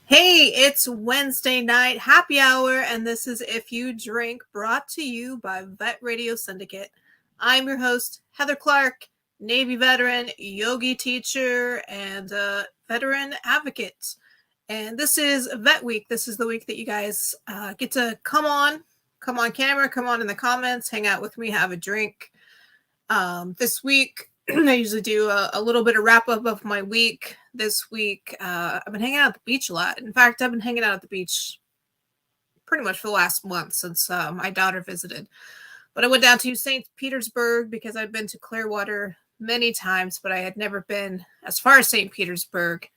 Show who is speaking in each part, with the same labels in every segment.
Speaker 1: Hey, it's Wednesday night happy hour, and this is If You Drink, brought to you by Vet Radio Syndicate. I'm your host, Heather Clark, Navy veteran, yogi teacher, and veteran advocate. And this is Vet Week. This is the week that you guys get to come on camera, come on in the comments, hang out with me, have a drink. This week, I usually do a little bit of wrap up of my week. This week, I've been hanging out at the beach a lot. In fact, I've been hanging out at the beach pretty much for the last month since my daughter visited. But I went down to St. Petersburg because I'd been to Clearwater many times, but I had never been as far as St. Petersburg,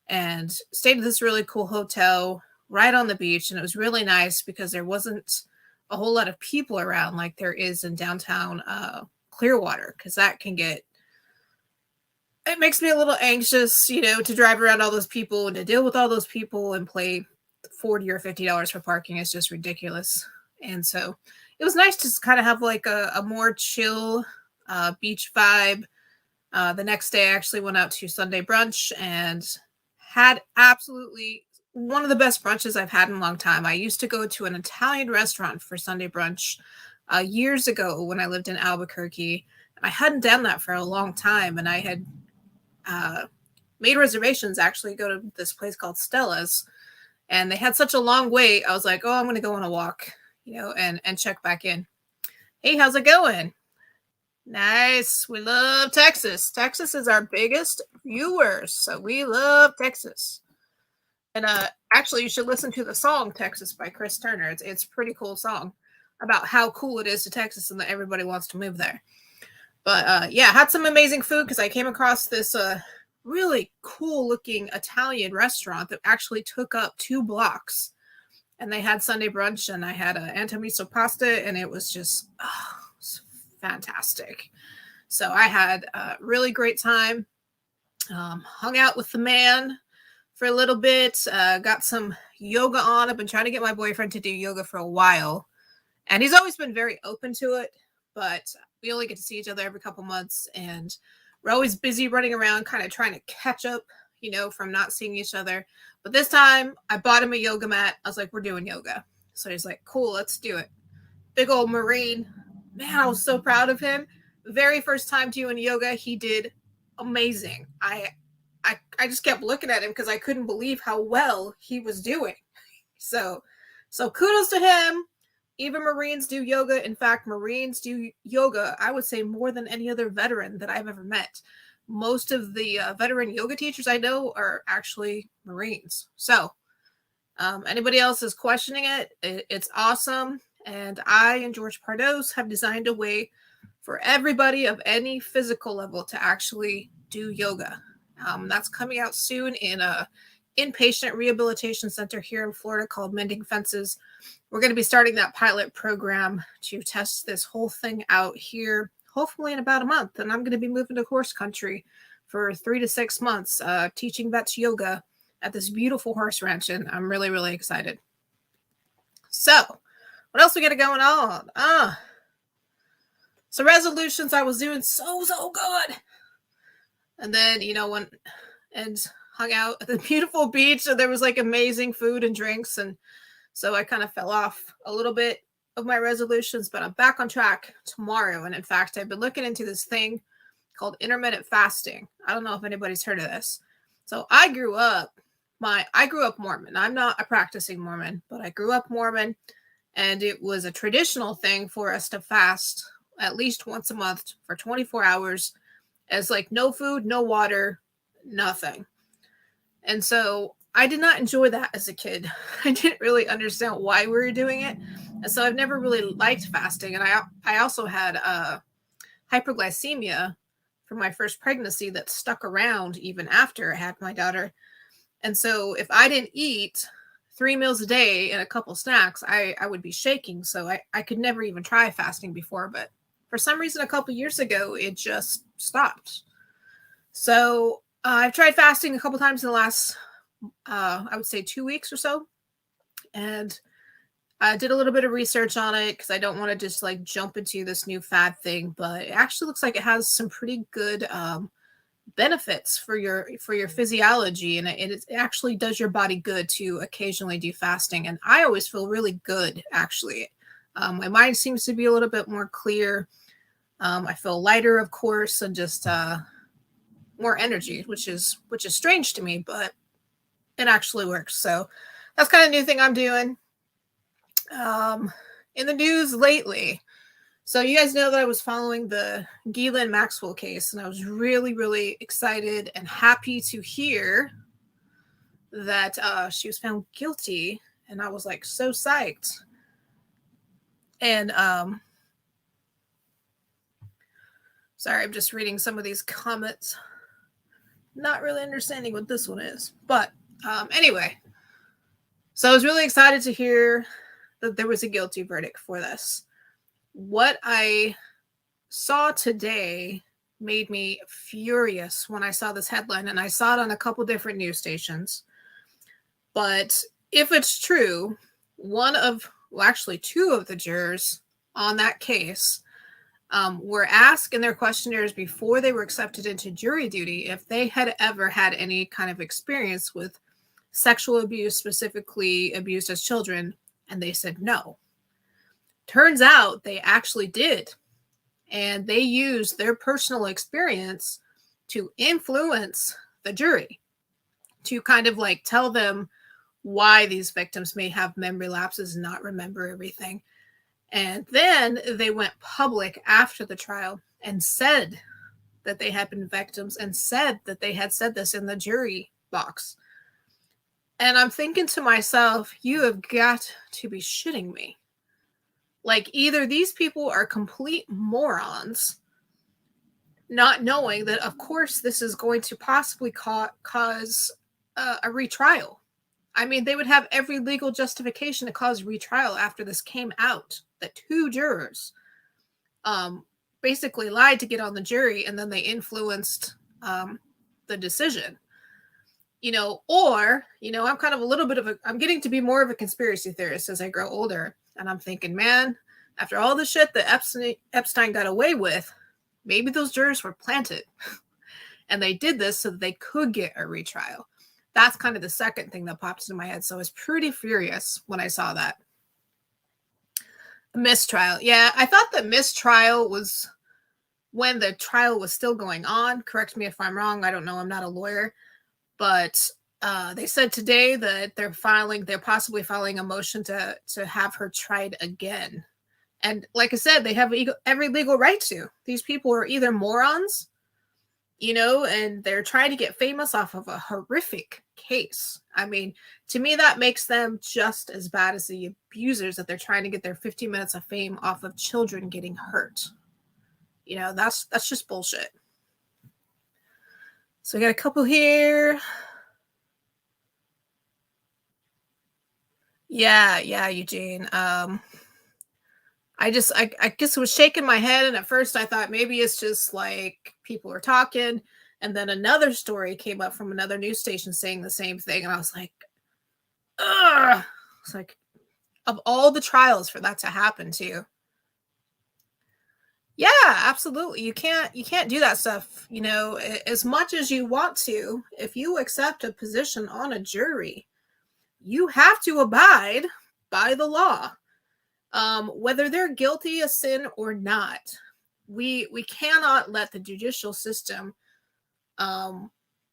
Speaker 1: and stayed at this really cool hotel right on the beach. And it was really nice because there wasn't a whole lot of people around like there is in downtown Clearwater, because that can get, it makes me a little anxious, to drive around all those people and to deal with all those people and pay $40 or $50 for parking is just ridiculous. And so it was nice to kind of have like a more chill beach vibe. The next day I actually went out to Sunday brunch and had absolutely one of the best brunches I've had in a long time. I used to go to an Italian restaurant for Sunday brunch years ago when I lived in Albuquerque. I hadn't done that for a long time, and I had made reservations actually go to this place called Stella's, and they had such a long wait. I was like, oh, I'm going to go on a walk, and check back in. Hey, how's it going? Nice. We love Texas. Texas is our biggest viewers, so we love Texas. And actually, you should listen to the song Texas by Chris Turner. It's a pretty cool song about how cool it is to Texas and that everybody wants to move there. But yeah, had some amazing food because I came across this really cool looking Italian restaurant that actually took up 2 blocks. And they had Sunday brunch, and I had antamiso pasta, and it was just fantastic. So I had a really great time. Hung out with the man for a little bit, got some yoga on. I've been trying to get my boyfriend to do yoga for a while, and he's always been very open to it, but we only get to see each other every couple months, and we're always busy running around kind of trying to catch up, from not seeing each other. But this time I bought him a yoga mat. I was like, we're doing yoga. So he's like, cool, let's do it. Big old Marine. Man, I was so proud of him. Very first time doing yoga, he did amazing. I just kept looking at him because I couldn't believe how well he was doing. So kudos to him. Even Marines do yoga. In fact, Marines do yoga, I would say, more than any other veteran that I've ever met. Most of the veteran yoga teachers I know are actually Marines. So anybody else is questioning it, it's awesome. And I and George Pardos have designed a way for everybody of any physical level to actually do yoga. That's coming out soon in a inpatient rehabilitation center here in Florida called Mending Fences. We're going to be starting that pilot program to test this whole thing out here, hopefully in about a month. And I'm going to be moving to horse country for 3 to 6 months, teaching vets yoga at this beautiful horse ranch. And I'm really, really excited. So what else we got going on? So resolutions, I was doing so good. And then, went and hung out at the beautiful beach, and there was like amazing food and drinks. And so I kind of fell off a little bit of my resolutions, but I'm back on track tomorrow. And in fact, I've been looking into this thing called Intermittent Fasting. I don't know if anybody's heard of this. So I grew up Mormon. I'm not a practicing Mormon, but I grew up Mormon, and it was a traditional thing for us to fast at least once a month for 24 hours as like no food, no water, nothing. And so I did not enjoy that as a kid. I didn't really understand why we were doing it. And so I've never really liked fasting. And I also had hyperglycemia from my first pregnancy that stuck around even after I had my daughter. And so if I didn't eat 3 meals a day and a couple snacks, I would be shaking. So I could never even try fasting before. But for some reason, a couple years ago, it just stopped. So I've tried fasting a couple times in the last, I would say 2 weeks or so. And I did a little bit of research on it because I don't want to just like jump into this new fad thing. But it actually looks like it has some pretty good benefits for your physiology, and it actually does your body good to occasionally do fasting. And I always feel really good, actually. My mind seems to be a little bit more clear. I feel lighter, of course, and just more energy, which is strange to me, but it actually works. So that's kind of a new thing I'm doing. In the news lately, so you guys know that I was following the Ghislaine Maxwell case, and I was really, really excited and happy to hear that she was found guilty, and I was like so psyched. And sorry, I'm just reading some of these comments, not really understanding what this one is, but anyway, so I was really excited to hear that there was a guilty verdict for this. What I saw today made me furious when I saw this headline, and I saw it on a couple different news stations. But if it's true, actually two of the jurors on that case were asked in their questionnaires before they were accepted into jury duty if they had ever had any kind of experience with sexual abuse, specifically abused as children, and they said no. Turns out they actually did. And they used their personal experience to influence the jury, to kind of like tell them why these victims may have memory lapses and not remember everything. And then they went public after the trial and said that they had been victims and said that they had said this in the jury box. And I'm thinking to myself, you have got to be shitting me. Like, either these people are complete morons, not knowing that, of course, this is going to possibly cause a retrial. I mean, they would have every legal justification to cause retrial after this came out, that two jurors basically lied to get on the jury, and then they influenced the decision. Or, I'm kind of I'm getting to be more of a conspiracy theorist as I grow older. And I'm thinking, man, after all the shit that Epstein got away with, maybe those jurors were planted. And they did this so that they could get a retrial. That's kind of the second thing that popped into my head. So I was pretty furious when I saw that. Mistrial. Yeah, I thought that mistrial was when the trial was still going on. Correct me if I'm wrong. I don't know. I'm not a lawyer. But they said today that they're possibly filing a motion to have her tried again. And like I said, they have every legal right to. These people are either morons, and they're trying to get famous off of a horrific case. I mean, to me, that makes them just as bad as the abusers that they're trying to get their 15 minutes of fame off of children getting hurt. That's just bullshit. So we got a couple here. Yeah, Eugene. I guess it was shaking my head, and at first I thought maybe it's just like people are talking, and then another story came up from another news station saying the same thing, and I was like, ugh. It's like, of all the trials for that to happen to. Yeah, absolutely. You can't do that stuff, as much as you want to. If you accept a position on a jury, you have to abide by the law. Whether they're guilty of sin or not, we cannot let the judicial system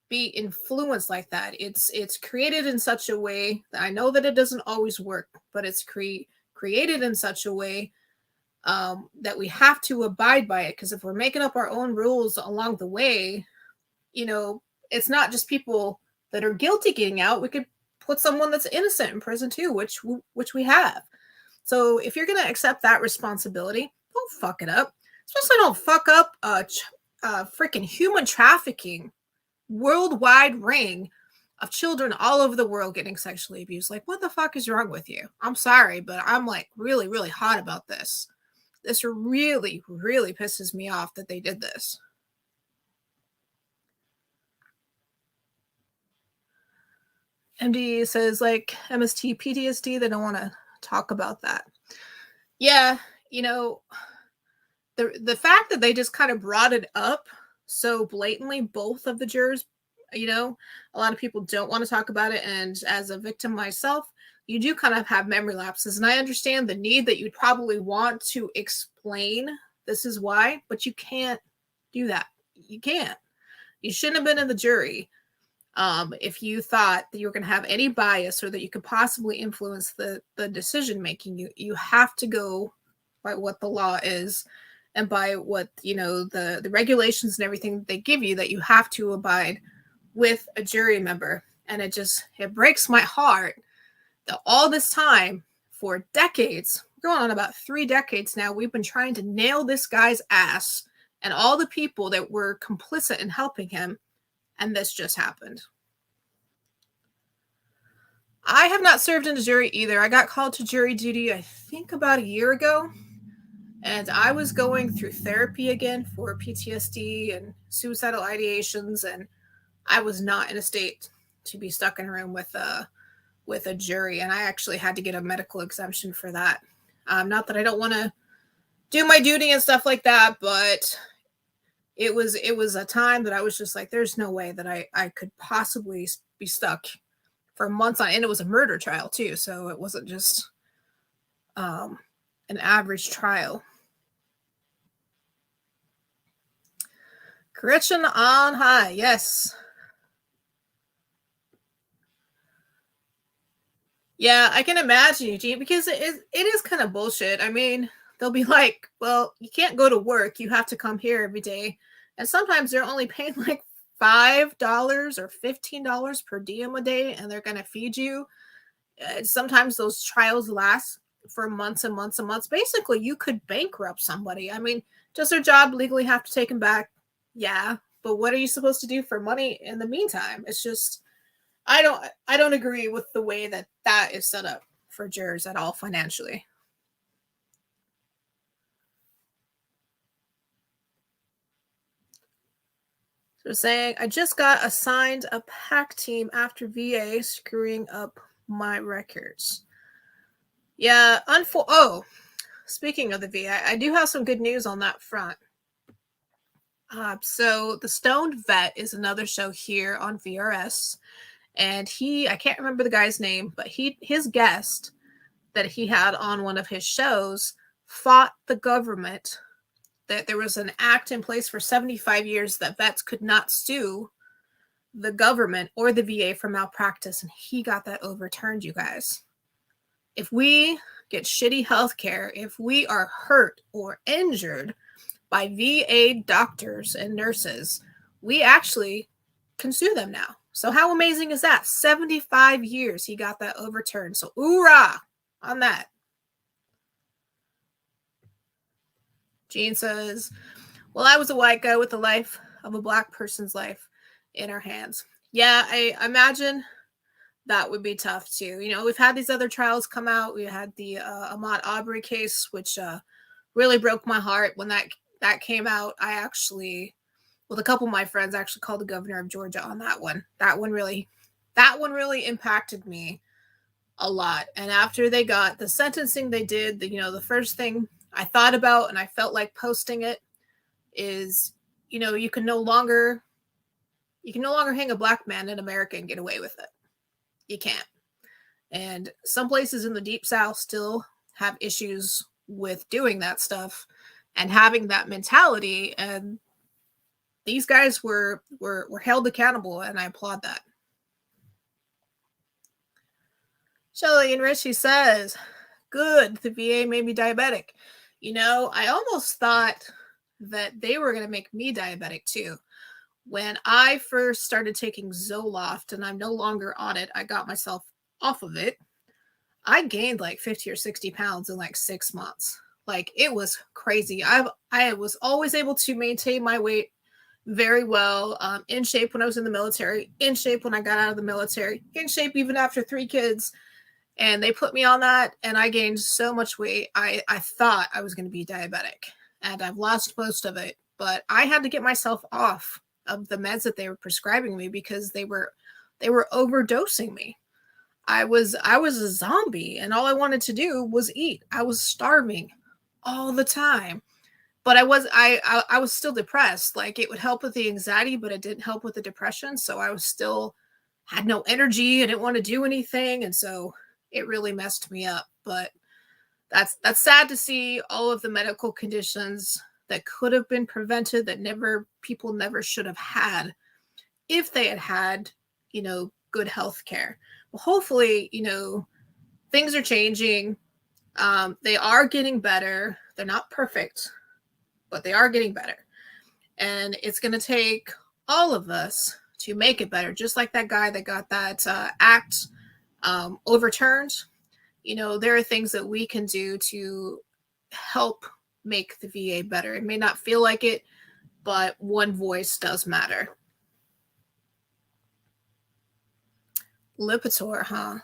Speaker 1: be influenced like that. It's created in such a way that I know that it doesn't always work, but it's created in such a way that we have to abide by it. Because if we're making up our own rules along the way, it's not just people that are guilty getting out. We could put someone that's innocent in prison too, which we have. So if you're going to accept that responsibility, don't fuck it up. Especially don't fuck up freaking human trafficking worldwide ring of children all over the world getting sexually abused. Like, what the fuck is wrong with you? I'm sorry, but I'm like really, really hot about this. This really, really pisses me off that they did this. MD says, like, MST PTSD, they don't want to talk about that. Yeah, the fact that they just kind of brought it up so blatantly, both of the jurors, you know, a lot of people don't want to talk about it. And as a victim myself, you do kind of have memory lapses. And I understand the need that you'd probably want to explain this is why, but you can't do that. You can't. You shouldn't have been in the jury if you thought that you were going to have any bias or that you could possibly influence the decision making. You have to go by what the law is and by what, you know, the regulations and everything they give you, that you have to abide with a jury member. And it breaks my heart that all this time, for decades, we're going on about 3 decades now, we've been trying to nail this guy's ass and all the people that were complicit in helping him, and this just happened. I have not served in a jury either. I got called to jury duty, I think, about a year ago. And I was going through therapy again for PTSD and suicidal ideations, and I was not in a state to be stuck in a room with a jury. And I actually had to get a medical exemption for that. Not that I don't want to do my duty and stuff like that, but it was a time that I was just like, there's no way that I could possibly be stuck for months on. And it was a murder trial too, so it wasn't just an average trial. Gretchen on high, yes. Yeah, I can imagine, Eugene, because it is kind of bullshit. I mean, they'll be like, well, you can't go to work. You have to come here every day. And sometimes they're only paying like $5 or $15 per diem a day, and they're going to feed you. Sometimes those trials last for months and months and months. Basically, you could bankrupt somebody. I mean, does their job legally have to take them back? Yeah. But what are you supposed to do for money in the meantime? It's just, I don't agree with the way that is set up for jurors at all financially. So saying, I just got assigned a PAC team after VA screwing up my records. Yeah, speaking of the VA, I do have some good news on that front. So the Stoned Vet is another show here on VRS. And I can't remember the guy's name, but his guest that he had on one of his shows fought the government, that there was an act in place for 75 years that vets could not sue the government or the VA for malpractice, and he got that overturned, you guys. If we get shitty health care, if we are hurt or injured by VA doctors and nurses, we actually can sue them now. So how amazing is that? 75 years he got that overturned. So hoorah on that. Jean says, well, I was a white guy with the life of a black person's life in our hands. Yeah, I imagine that would be tough too. You know, we've had these other trials come out. We had the Ahmaud Arbery case, which really broke my heart when that came out. I actually, with a couple of my friends, actually called the governor of Georgia on that one. That one really impacted me a lot. And after they got the sentencing they did, the first thing I thought about, and I felt like posting it, is, you can no longer hang a black man in America and get away with it. You can't. And some places in the Deep South still have issues with doing that stuff and having that mentality. And these guys were held accountable, and I applaud that. Shelly and Richie says, good, the VA made me diabetic. I almost thought that they were going to make me diabetic too. When I first started taking Zoloft, and I'm no longer on it, I got myself off of it, I gained like 50 or 60 pounds in like 6 months. Like, it was crazy. I was always able to maintain my weight very well, in shape when I was in the military, in shape when I got out of the military, in shape even after 3 kids. And they put me on that, and I gained so much weight. I thought I was going to be diabetic, and I've lost most of it. But I had to get myself off of the meds that they were prescribing me because they were overdosing me. I was a zombie, and all I wanted to do was eat. I was starving all the time. but I was still depressed. Like, it would help with the anxiety, but it didn't help with the depression. So I was still had no energy. I didn't want to do anything. And so it really messed me up. But that's sad to see all of the medical conditions that could have been prevented that people never should have had if they had, good health care. Well, hopefully, things are changing. They are getting better. They're not perfect, but they are getting better. And it's going to take all of us to make it better. Just like that guy that got that act overturned. There are things that we can do to help make the VA better. It may not feel like it, but one voice does matter. Lipitor, huh?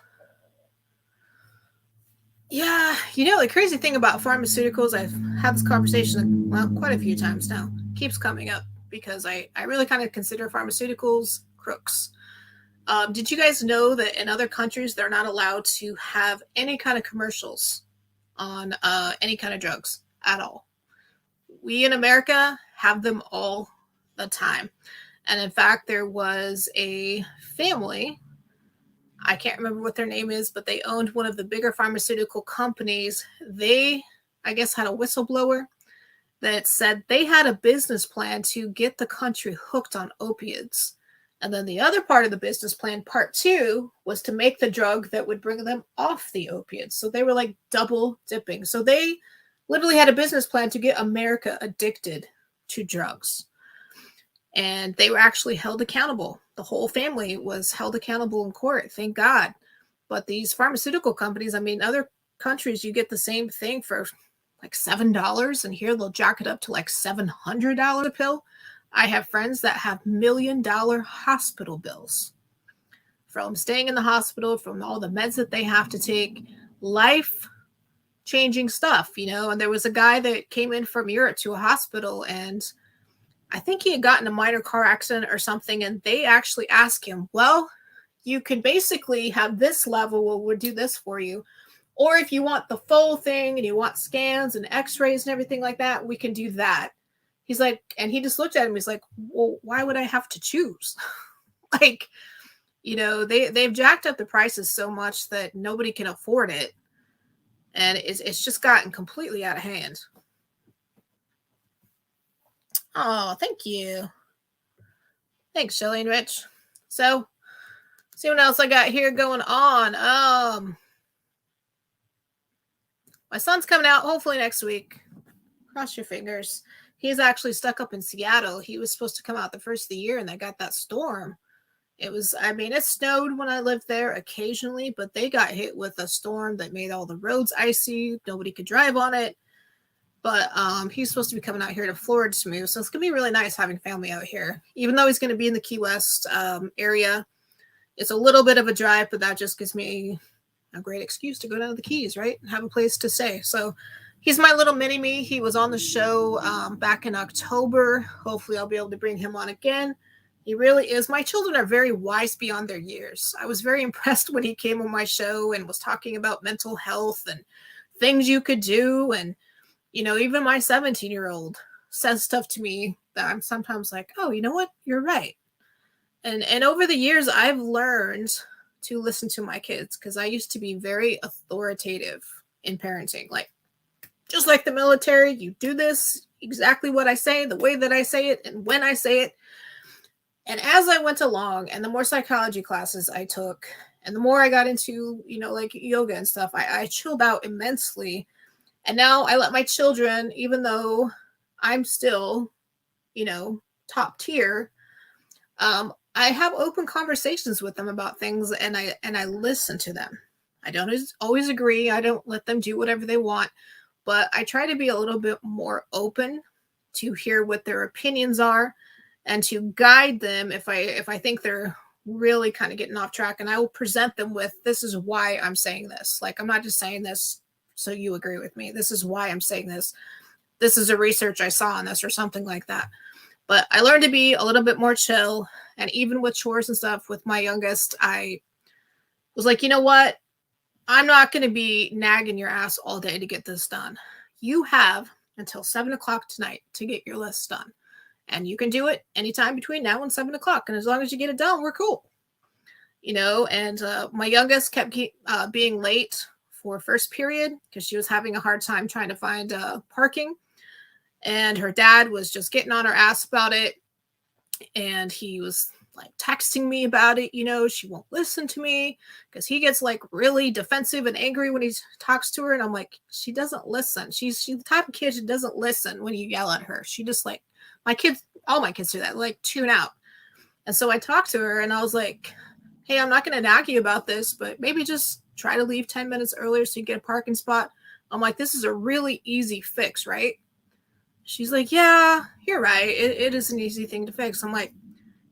Speaker 1: Yeah, the crazy thing about pharmaceuticals, I've had this conversation, well, quite a few times now, keeps coming up because I really kind of consider pharmaceuticals crooks. Did you guys know that in other countries, they're not allowed to have any kind of commercials on any kind of drugs at all? We in America have them all the time. And in fact, there was a family, I can't remember what their name is, but they owned one of the bigger pharmaceutical companies. They, I guess, had a whistleblower that said they had a business plan to get the country hooked on opiates. And then the other part of the business plan, part 2, was to make the drug that would bring them off the opiates. So they were like double dipping. So they literally had a business plan to get America addicted to drugs. And they were actually held accountable. The whole family was held accountable in court, thank God. But these pharmaceutical companies, other countries, you get the same thing for like $7, and here they'll jack it up to like $700 a pill. I have friends that have $1 million hospital bills from staying in the hospital, from all the meds that they have to take, life-changing stuff, And there was a guy that came in from Europe to a hospital, and I think he had gotten a minor car accident or something, and they actually asked him, well, you can basically have this level, we'll do this for you. Or if you want the full thing and you want scans and x-rays and everything like that, we can do that. He's like, and he just looked at him, he's like, well, why would I have to choose? Like, they've jacked up the prices so much that nobody can afford it. And it's just gotten completely out of hand. Oh, thank you. Thanks, Shelly and Rich. So, see what else I got here going on. My son's coming out hopefully next week. Cross your fingers. He's actually stuck up in Seattle. He was supposed to come out the first of the year, and they got that storm. It snowed when I lived there occasionally, but they got hit with a storm that made all the roads icy. Nobody could drive on it. But he's supposed to be coming out here to Florida to move. So it's going to be really nice having family out here. Even though he's going to be in the Key West area, it's a little bit of a drive, but that just gives me a great excuse to go down to the Keys, right? And have a place to stay. So he's my little mini-me. He was on the show back in October. Hopefully I'll be able to bring him on again. He really is. My children are very wise beyond their years. I was very impressed when he came on my show and was talking about mental health and things you could do. And even my 17-year-old says stuff to me that I'm sometimes like, oh, you know what? You're right. And over the years, I've learned to listen to my kids because I used to be very authoritative in parenting. Like, just like the military, you do this exactly what I say, the way that I say it, and when I say it. And as I went along, and the more psychology classes I took, and the more I got into, like yoga and stuff, I chilled out immensely. And now I let my children, even though I'm still, top tier, I have open conversations with them about things, and I listen to them. I don't always agree. I don't let them do whatever they want, but I try to be a little bit more open to hear what their opinions are and to guide them if I think they're really kind of getting off track. And I will present them with, this is why I'm saying this. Like, I'm not just saying this so you agree with me. This is why I'm saying this. This is a research I saw on this or something like that. But I learned to be a little bit more chill. And even with chores and stuff with my youngest, I was like, you know what? I'm not going to be nagging your ass all day to get this done. You have until 7 o'clock tonight to get your list done. And you can do it anytime between now and 7 o'clock. And as long as you get it done, we're cool. And my youngest kept being late for first period because she was having a hard time trying to find parking. And her dad was just getting on her ass about it. And he was like texting me about it. She won't listen to me because he gets like really defensive and angry when he talks to her. And I'm like, she doesn't listen. She's the type of kid who doesn't listen when you yell at her. She just like, all my kids do that, like tune out. And so I talked to her and I was like, hey, I'm not going to nag you about this, but maybe just try to leave 10 minutes earlier so you get a parking spot. I'm like, this is a really easy fix, right? She's like, yeah, you're right. It is an easy thing to fix. I'm like,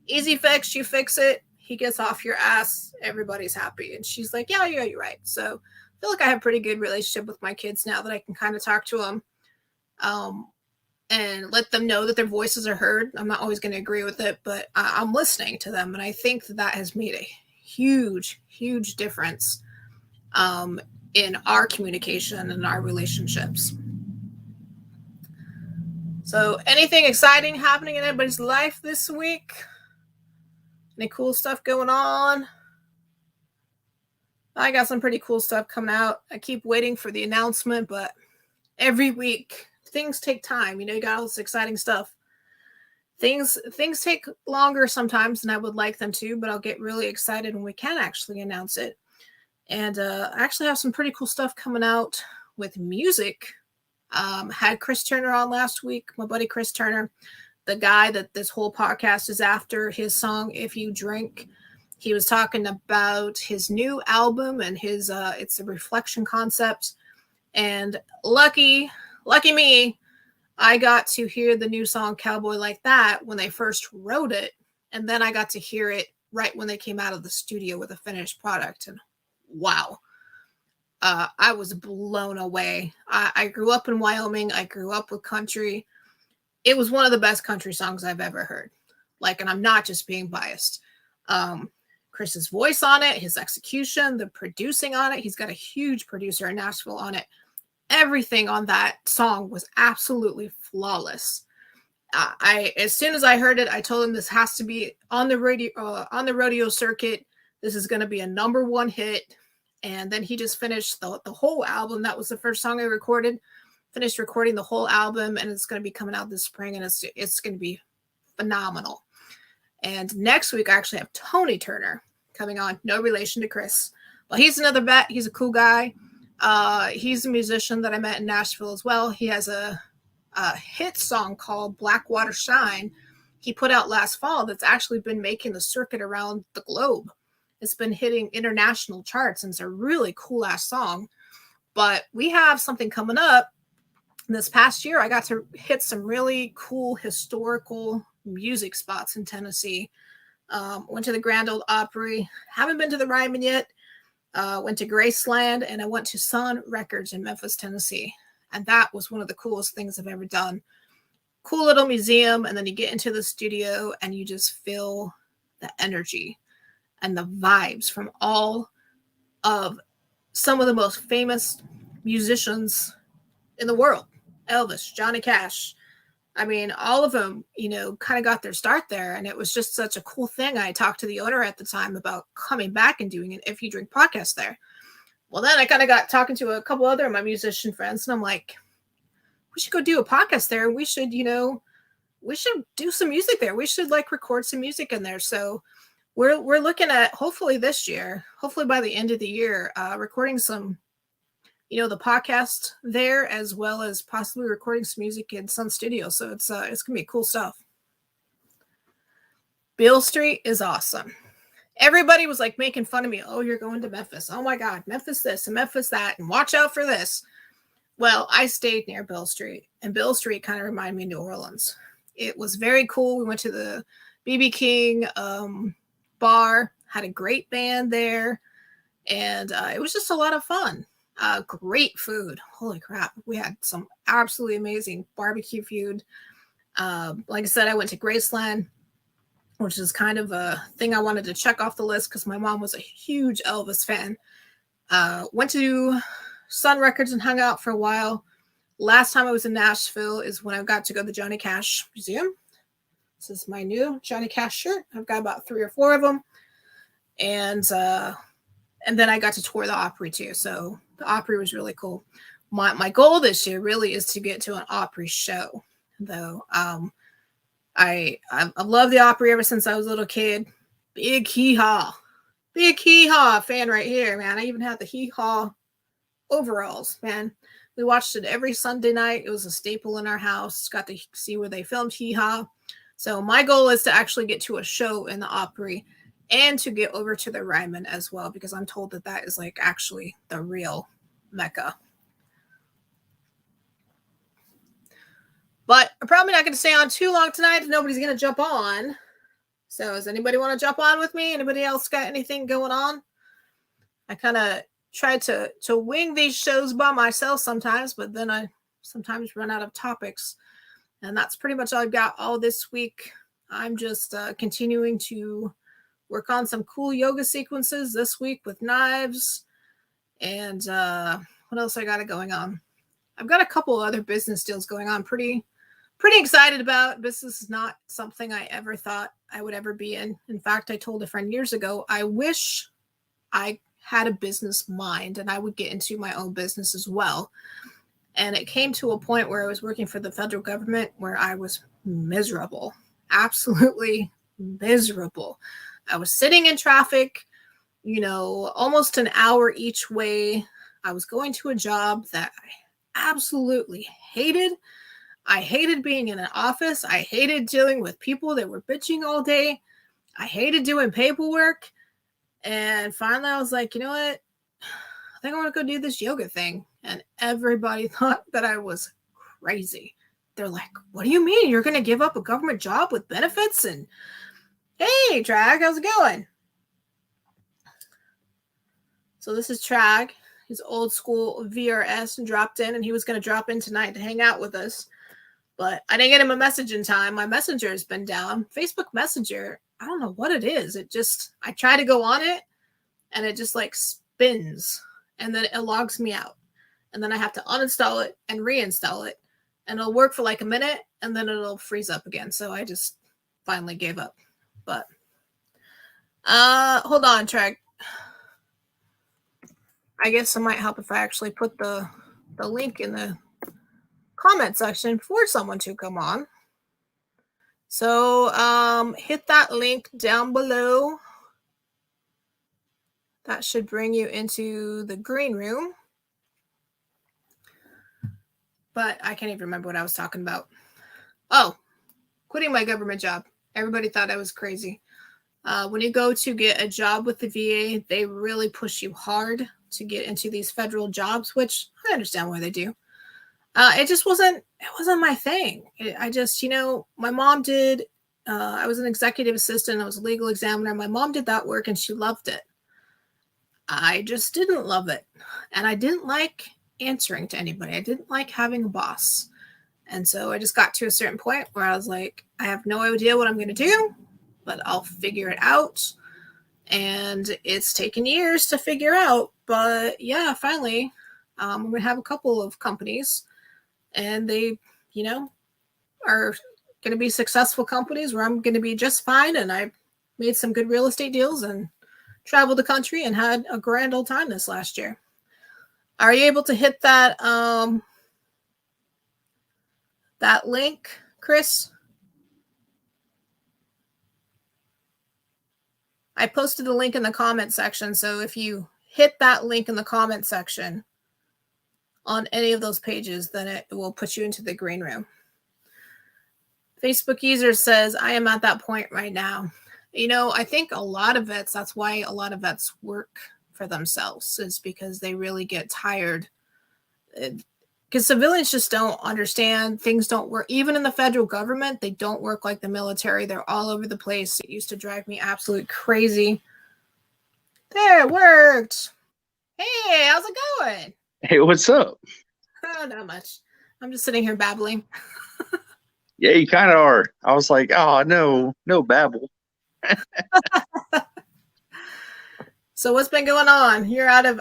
Speaker 1: easy fix, you fix it. He gets off your ass. Everybody's happy. And she's like, yeah, you're right. So I feel like I have a pretty good relationship with my kids now that I can kind of talk to them and let them know that their voices are heard. I'm not always going to agree with it, but I'm listening to them. And I think that has made a huge, huge difference in our communication and our relationships. So anything exciting happening in anybody's life this week? Any cool stuff going on? I got some pretty cool stuff coming out. I keep waiting for the announcement, but every week things take time. You got all this exciting stuff. Things take longer sometimes than I would like them to, but I'll get really excited when we can actually announce it. And I actually have some pretty cool stuff coming out with music. Had Chris Turner on last week, my buddy Chris Turner, the guy that this whole podcast is after, his song If You Drink. He was talking about his new album and his it's a reflection concept. And lucky me, I got to hear the new song Cowboy Like That when they first wrote it. And then I got to hear it right when they came out of the studio with a finished product. And wow. I was blown away. I grew up in Wyoming. I grew up with country. It was one of the best country songs I've ever heard. And I'm not just being biased. Chris's voice on it, his execution, the producing on it. He's got a huge producer in Nashville on it. Everything on that song was absolutely flawless. As soon as I heard it, I told him this has to be on the rodeo circuit. This is going to be a number one hit. And then he just finished the whole album. That was the first song I recorded. Finished recording the whole album, and it's going to be coming out this spring, and it's going to be phenomenal. And next week, I actually have Tony Turner coming on. No relation to Chris. But he's another vet. He's a cool guy. He's a musician that I met in Nashville as well. He has a hit song called Blackwater Shine he put out last fall that's actually been making the circuit around the globe. It's been hitting international charts, and it's a really cool-ass song. But we have something coming up. This past year, I got to hit some really cool historical music spots in Tennessee. Went to the Grand Ole Opry. Haven't been to the Ryman yet. Went to Graceland, and I went to Sun Records in Memphis, Tennessee. And that was one of the coolest things I've ever done. Cool little museum, and then you get into the studio, and you just feel the energy and the vibes from all of some of the most famous musicians in the world. Elvis, Johnny Cash. I mean, all of them, kind of got their start there. And it was just such a cool thing. I talked to the owner at the time about coming back and doing an If You Drink podcast there. Well, then I kind of got talking to a couple other of my musician friends, and I'm like, we should go do a podcast there. We should, we should do some music there. We should record some music in there. So we're looking at hopefully this year, hopefully by the end of the year, recording some, the podcast there, as well as possibly recording some music in Sun Studio. So it's gonna be cool stuff. Beale Street is awesome. Everybody was making fun of me. Oh, you're going to Memphis. Oh my God, Memphis this and Memphis that, and watch out for this. Well, I stayed near Beale Street, and Beale Street kind of reminded me of New Orleans. It was very cool. We went to the BB King bar, had a great band there, and it was just a lot of fun. Great food. Holy crap. We had some absolutely amazing barbecue food. Like I said, I went to Graceland, which is kind of a thing I wanted to check off the list because my mom was a huge Elvis fan. Went to Sun Records and hung out for a while. last time I was in Nashville is when I got to go to the Johnny Cash Museum. This is my new Johnny Cash shirt. I've got about 3 or 4 of them. And then I got to tour the Opry too. So the Opry was really cool. My goal this year really is to get to an Opry show, though. I love the Opry ever since I was a little kid. Big hee-haw fan right here, man. I even had the hee-haw overalls, man. We watched it every Sunday night. It was a staple in our house. Got to see where they filmed hee-haw. So my goal is to actually get to a show in the Opry and to get over to the Ryman as well, because I'm told that that is like actually the real Mecca. But I'm probably not going to stay on too long tonight. Nobody's going to jump on. So does anybody want to jump on with me? Anybody else got anything going on? I kind of try to wing these shows by myself sometimes, but then I sometimes run out of topics. And that's pretty much all I've got all this week. I'm just continuing to work on some cool yoga sequences this week with knives. And what else I got going on? I've got a couple other business deals going on. Pretty excited about. Business is not something I ever thought I would ever be in. In fact, I told a friend years ago, I wish I had a business mind and I would get into my own business as well. And it came to a point where I was working for the federal government where I was miserable, absolutely miserable. I was sitting in traffic, almost an hour each way. I was going to a job that I absolutely hated. I hated being in an office. I hated dealing with people that were bitching all day. I hated doing paperwork. And finally I was like, you know what? I think I want to go do this yoga thing. And everybody thought that I was crazy. They're like, what do you mean? You're going to give up a government job with benefits? And hey, Trag, how's it going? So this is Trag. He's old school VRS and dropped in, and he was going to drop in tonight to hang out with us. But I didn't get him a message in time. My messenger has been down. Facebook Messenger, I don't know what it is. I try to go on it, and it just like spins, and then it logs me out. And then I have to uninstall it and reinstall it. And it'll work for like a minute, and then it'll freeze up again. So I just finally gave up. But hold on, Treg. I guess it might help if I actually put the link in the comment section for someone to come on. So hit that link down below. That should bring you into the green room. But I can't even remember what I was talking about. Oh, quitting my government job. Everybody thought I was crazy. When you go to get a job with the VA, they really push you hard to get into these federal jobs, which I understand why they do. It just wasn't my thing. My mom did. I was an executive assistant. I was a legal examiner. My mom did that work and she loved it. I just didn't love it. And I didn't like answering to anybody. I didn't like having a boss. And so I just got to a certain point where I was like, I have no idea what I'm going to do, but I'll figure it out. And it's taken years to figure out. But yeah, finally, I'm going to have a couple of companies. And they, are going to be successful companies where I'm going to be just fine. And I made some good real estate deals and traveled the country and had a grand old time this last year. Are you able to hit that link, Chris? I posted a link in the comment section. So if you hit that link in the comment section on any of those pages, then it will put you into the green room. Facebook user says, I am at that point right now. I think a lot of vets, that's why a lot of vets work for themselves, is because they really get tired. Because civilians just don't understand. Things don't work. Even in the federal government, they don't work like the military. They're all over the place. It used to drive me absolutely crazy. There, it worked. Hey, how's it going?
Speaker 2: Hey, what's up?
Speaker 1: Oh, not much. I'm just sitting here babbling.
Speaker 2: Yeah, you kind of are. I was like, oh, no babble.
Speaker 1: So what's been going on? You're out of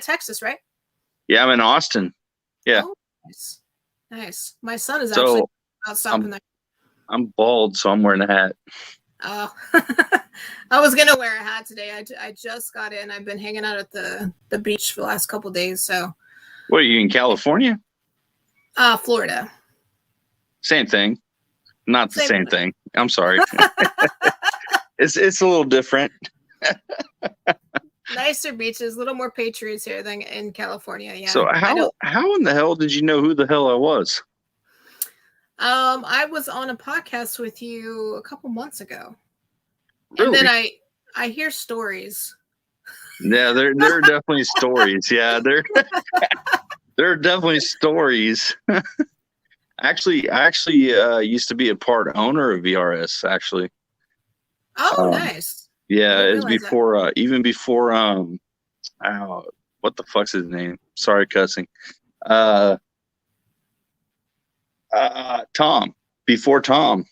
Speaker 1: Texas, right?
Speaker 2: Yeah, I'm in Austin. Yeah.
Speaker 1: Oh, Nice. My son is actually
Speaker 2: So
Speaker 1: out stopping there.
Speaker 2: I'm bald, so I'm wearing a hat.
Speaker 1: Oh, I was gonna wear a hat today. I just got in. I've been hanging out at the beach for the last couple of days. So,
Speaker 2: What are you in California?
Speaker 1: Florida.
Speaker 2: Same thing. Not the same thing. I'm sorry. It's a little different.
Speaker 1: Nicer beaches, a little more patriots here than in California. Yeah.
Speaker 2: So how in the hell did you know who the hell I was?
Speaker 1: I was on a podcast with you a couple months ago.
Speaker 2: Really?
Speaker 1: And then I hear stories.
Speaker 2: Yeah, there are definitely stories. Yeah, there are definitely stories. I actually used to be a part owner of VRS. Actually.
Speaker 1: Oh, nice.
Speaker 2: Yeah, it was before even before what the fuck's his name? Sorry, cussing. Tom. Before Tom,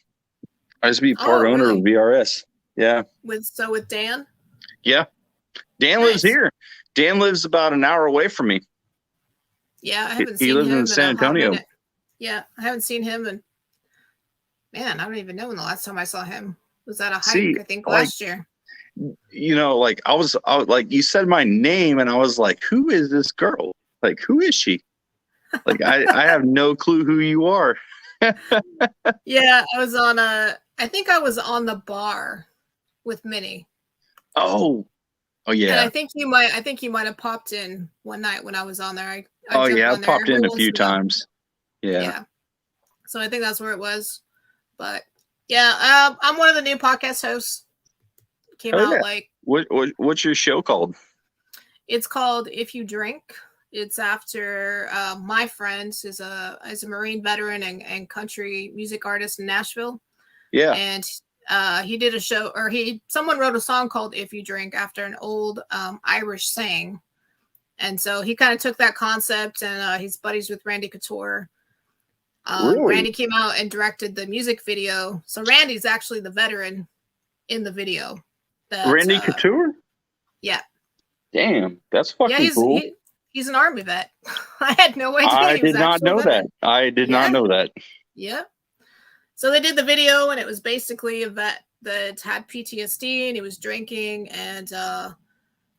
Speaker 2: I used to be part owner of VRS. Yeah.
Speaker 1: With Dan?
Speaker 2: Yeah. Dan lives here. Dan lives about an hour away from me.
Speaker 1: Yeah, I haven't seen
Speaker 2: him. He lives
Speaker 1: in
Speaker 2: in San Antonio.
Speaker 1: Yeah, I haven't seen him, and man, I don't even know when the last time I saw him. Was at a hike, I think, last year.
Speaker 2: You know, like I was like, you said my name, and I was like, who is this girl? Like, who is she? Like, I have no clue who you are.
Speaker 1: Yeah, I think I was on the bar with Minnie.
Speaker 2: Oh yeah.
Speaker 1: And I think you might have popped in one night when I was on there.
Speaker 2: I've popped in a few times. Yeah.
Speaker 1: So I think that's where it was. But yeah, I'm one of the new podcast hosts. Came out like
Speaker 2: what's your show called?
Speaker 1: It's called If You Drink. It's after my friend is a Marine veteran and country music artist in Nashville.
Speaker 2: Yeah.
Speaker 1: And he did a show, or someone wrote a song called If You Drink after an old Irish saying. And so he kind of took that concept, and he's buddies with Randy Couture.
Speaker 2: Really?
Speaker 1: Randy came out and directed the music video. So Randy's actually the veteran in the video.
Speaker 2: Randy Couture?
Speaker 1: Yeah.
Speaker 2: Damn, that's fucking cool.
Speaker 1: He's an Army vet. I had no idea.
Speaker 2: I did not know that. I did not know that.
Speaker 1: Yeah. So they did the video, and it was basically a vet that had PTSD, and he was drinking, and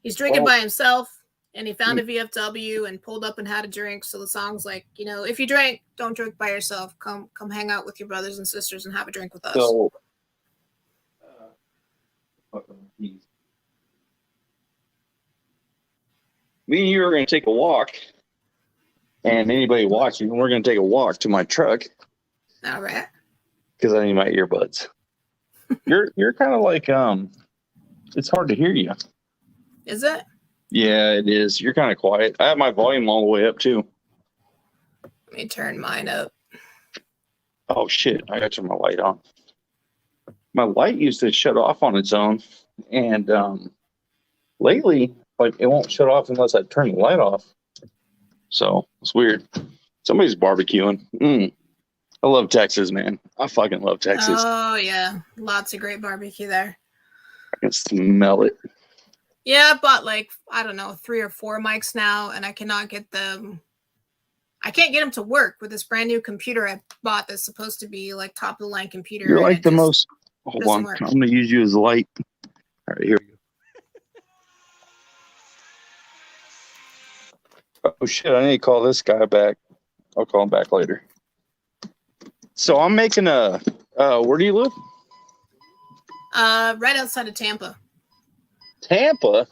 Speaker 1: he's drinking by himself, and he found a VFW and pulled up and had a drink. So the song's like, if you drink, don't drink by yourself. Come hang out with your brothers and sisters and have a drink with us.
Speaker 2: So, me and you are going to take a walk, and anybody watching, we're going to take a walk to my truck.
Speaker 1: All right.
Speaker 2: Because I need my earbuds. You're kind of like it's hard to hear you.
Speaker 1: Is it?
Speaker 2: Yeah, it is. You're kind of quiet. I have my volume all the way up too.
Speaker 1: Let me turn mine up.
Speaker 2: Oh shit! I got to turn my light on. My light used to shut off on its own, and lately, like, it won't shut off unless I turn the light off. So it's weird. Somebody's barbecuing. I love Texas, man. I fucking love Texas.
Speaker 1: Oh yeah, lots of great barbecue there.
Speaker 2: I can smell it.
Speaker 1: Yeah, I bought 3 or 4 mics now, and I cannot get them. I can't get them to work with this brand new computer I bought that's supposed to be like top of the line computer.
Speaker 2: You're like the most. Hold on, I'm gonna use you as a light. All right, here we go. Oh shit! I need to call this guy back. I'll call him back later. So I'm making where do you live?
Speaker 1: Right outside of Tampa.
Speaker 2: Tampa?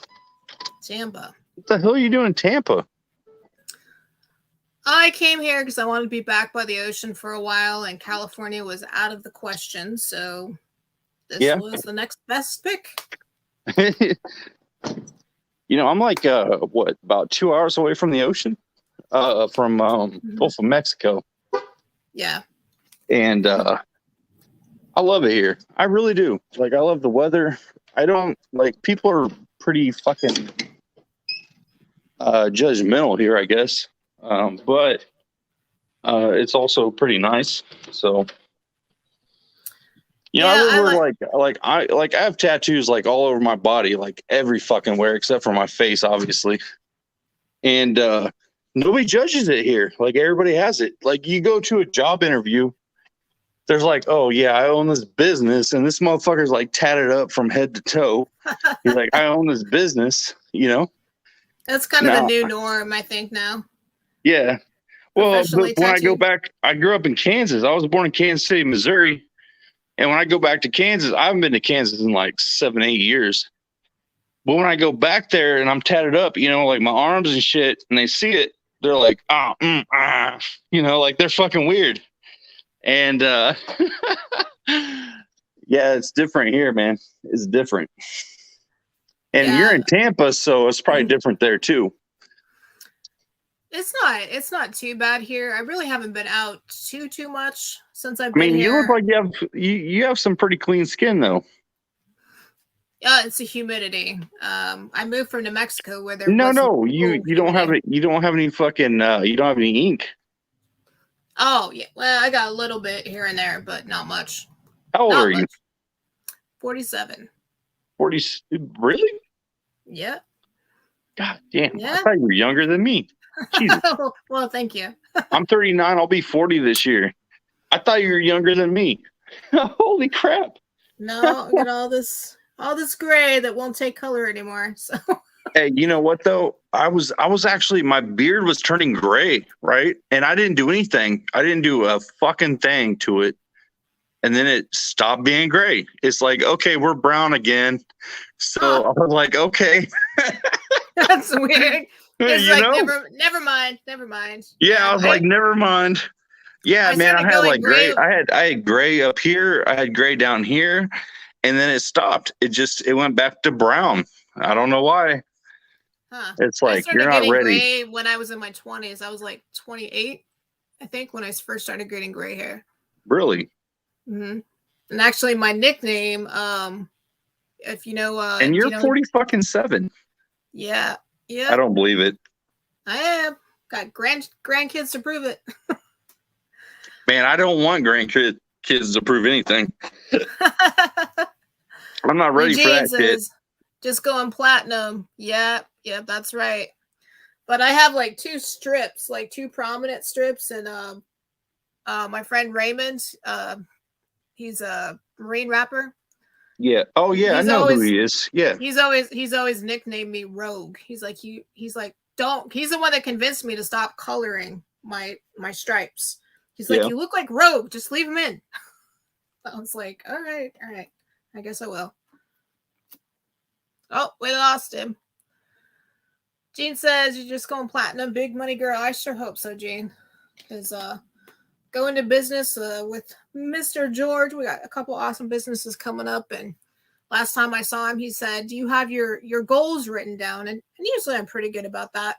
Speaker 1: Tampa.
Speaker 2: What the hell are you doing in Tampa?
Speaker 1: I came here because I wanted to be back by the ocean for a while, and California was out of the question, so this was the next best pick.
Speaker 2: I'm like about 2 hours away from the ocean, from Gulf of Mexico.
Speaker 1: Yeah.
Speaker 2: And I love it here. I really do. Like, I love the weather. I don't like, people are pretty fucking judgmental here, I guess. But it's also pretty nice. So, I have tattoos like all over my body, like every fucking where except for my face, obviously. And nobody judges it here. Like everybody has it. Like you go to a job interview, there's like, oh yeah, I own this business, and this motherfucker's like tatted up from head to toe. He's like, I own this business, you know.
Speaker 1: That's kind of the new norm, I think now.
Speaker 2: Yeah. Well, but when I go back, I grew up in Kansas. I was born in Kansas City, Missouri. And when I go back to Kansas, I haven't been to Kansas in like 7, 8 years. But when I go back there and I'm tatted up, you know, like my arms and shit, and they see it, they're like, you know, like they're fucking weird. And yeah, it's different here, man. It's different. And you're in Tampa, so it's probably different there too.
Speaker 1: It's not too bad here. I really haven't been out too much since I've been here.
Speaker 2: You look like you have some pretty clean skin though.
Speaker 1: Yeah, it's the humidity. I moved from New Mexico where there
Speaker 2: you don't have it. You don't have any fucking. You don't have any ink.
Speaker 1: Oh yeah, well I got a little bit here and there, but not much.
Speaker 2: How old are you?
Speaker 1: 47.
Speaker 2: 40? Really?
Speaker 1: Yeah.
Speaker 2: God damn! Yeah. I thought you were younger than me. Jesus.
Speaker 1: Well, thank you.
Speaker 2: I'm 39. I'll be 40 this year. I thought you were younger than me. Holy crap!
Speaker 1: No, I got all this gray that won't take color anymore. So.
Speaker 2: Hey, you know what though? I was actually, my beard was turning gray, right? And I didn't do anything. I didn't do a fucking thing to it. And then it stopped being gray. It's like, okay, we're brown again. So I was like, okay.
Speaker 1: That's weird. It's
Speaker 2: you
Speaker 1: like,
Speaker 2: know?
Speaker 1: never mind.
Speaker 2: Yeah, I was like, never mind. Yeah, man, I had like gray. I had gray up here. I had gray down here. And then it stopped. It went back to brown. I don't know why.
Speaker 1: Huh.
Speaker 2: It's like you're not ready.
Speaker 1: Gray when I was in my 20s. I was like 28, I think, when I first started getting gray hair.
Speaker 2: Really?
Speaker 1: Mm-hmm. And actually, my nickname, if you know,
Speaker 2: and you're 47.
Speaker 1: Yeah.
Speaker 2: I don't believe it.
Speaker 1: I am. Got grandkids to prove it.
Speaker 2: Man, I don't want grandkids to prove anything. I'm not ready for that shit.
Speaker 1: Just going platinum. Yep, that's right. But I have like 2 strips, like 2 prominent strips, and my friend Raymond, he's a Marine rapper.
Speaker 2: Yeah. Oh yeah, I know who he is. Yeah.
Speaker 1: He's always nicknamed me Rogue. He's like he's the one that convinced me to stop coloring my stripes. He's like, you look like Rogue, just leave him in. I was like, all right. I guess I will. Oh, we lost him. Gene says you're just going platinum, big money girl. I sure hope so, Gene. Because going to business with Mr. George, we got a couple awesome businesses coming up. And last time I saw him, he said, "Do you have your goals written down?" And usually I'm pretty good about that.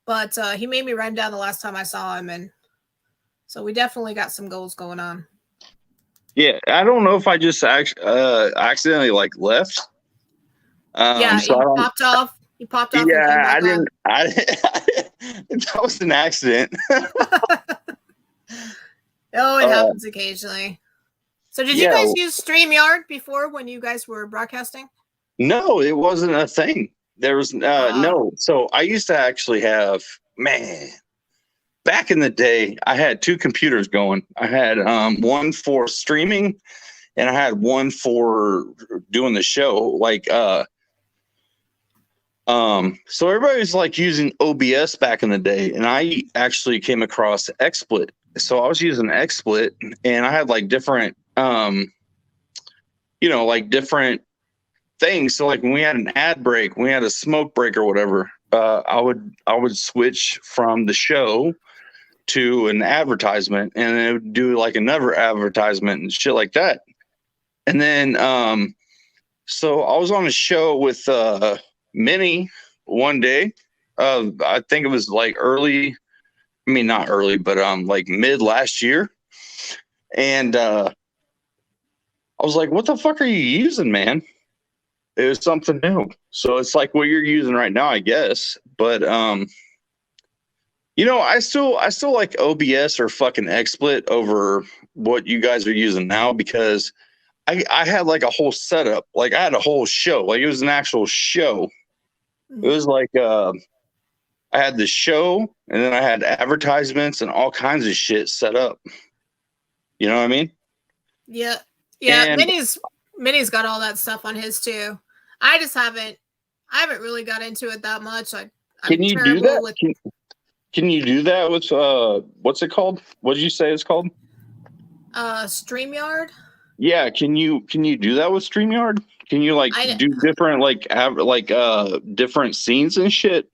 Speaker 1: But he made me write down the last time I saw him, and so we definitely got some goals going on.
Speaker 2: Yeah, I don't know if I just accidentally like left.
Speaker 1: So popped off. You popped off.
Speaker 2: Yeah, I didn't. That was an accident.
Speaker 1: Oh, it happens occasionally. So did you guys use StreamYard before when you guys were broadcasting?
Speaker 2: No, it wasn't a thing. There was no. So I used to actually have, man, back in the day, I had 2 computers going. I had one for streaming, and I had one for doing the show. Like, so everybody was like using OBS back in the day, and I actually came across XSplit. So I was using XSplit, and I had like different, like different things. So like when we had an ad break, when we had a smoke break or whatever, I would switch from the show to an advertisement, and it would do like another advertisement and shit like that. And then, so I was on a show with Minnie one day. I think it was like not early, but like mid last year. And I was like, what the fuck are you using, man? It was something new. So it's like what you're using right now, I guess. But I still like OBS or fucking XSplit over what you guys are using now, because I had like a whole setup. Like I had a whole show. Like it was an actual show. It was like I I had the show, and then I had advertisements and all kinds of shit set up. You know what I mean?
Speaker 1: Yeah.
Speaker 2: And
Speaker 1: Minnie's got all that stuff on his too. I haven't really got into it that much. I'm
Speaker 2: can you do
Speaker 1: terrible
Speaker 2: that?
Speaker 1: with
Speaker 2: Can you do that with what's it called? What did you say it's called?
Speaker 1: StreamYard.
Speaker 2: Yeah, can you do that with StreamYard? Can you like do different different scenes and shit?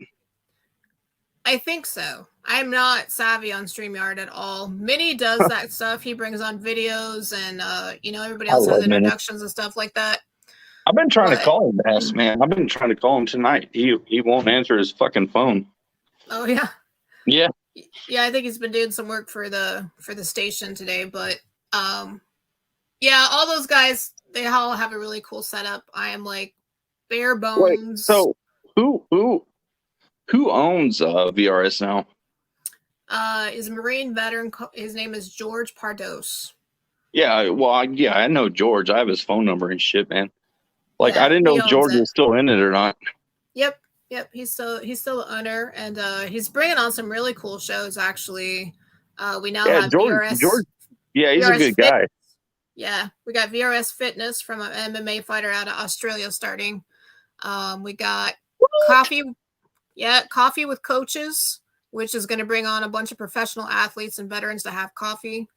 Speaker 1: I think so. I'm not savvy on StreamYard at all. Minnie does that stuff. He brings on videos and everybody else has introductions and stuff like that.
Speaker 2: I've been trying to call him bass, man. I've been trying to call him tonight. He won't answer his fucking phone.
Speaker 1: Oh yeah.
Speaker 2: Yeah.
Speaker 1: Yeah, I think he's been doing some work for the station today, but yeah, all those guys, they all have a really cool setup. I am like bare bones.
Speaker 2: Wait, so who owns VRS now?
Speaker 1: Is a Marine veteran. His name is George Pardos.
Speaker 2: Yeah, well, I know George. I have his phone number and shit, man. Like,
Speaker 1: yeah,
Speaker 2: I didn't know George was still in it or not.
Speaker 1: Yep. He's still the owner, and he's bringing on some really cool shows. Actually, we now have VRS.
Speaker 2: George. Yeah, he's
Speaker 1: VRS
Speaker 2: a good guy.
Speaker 1: Yeah, we got VRS Fitness from an MMA fighter out of Australia starting. We got Coffee. Yeah, Coffee with Coaches, which is going to bring on a bunch of professional athletes and veterans to have coffee.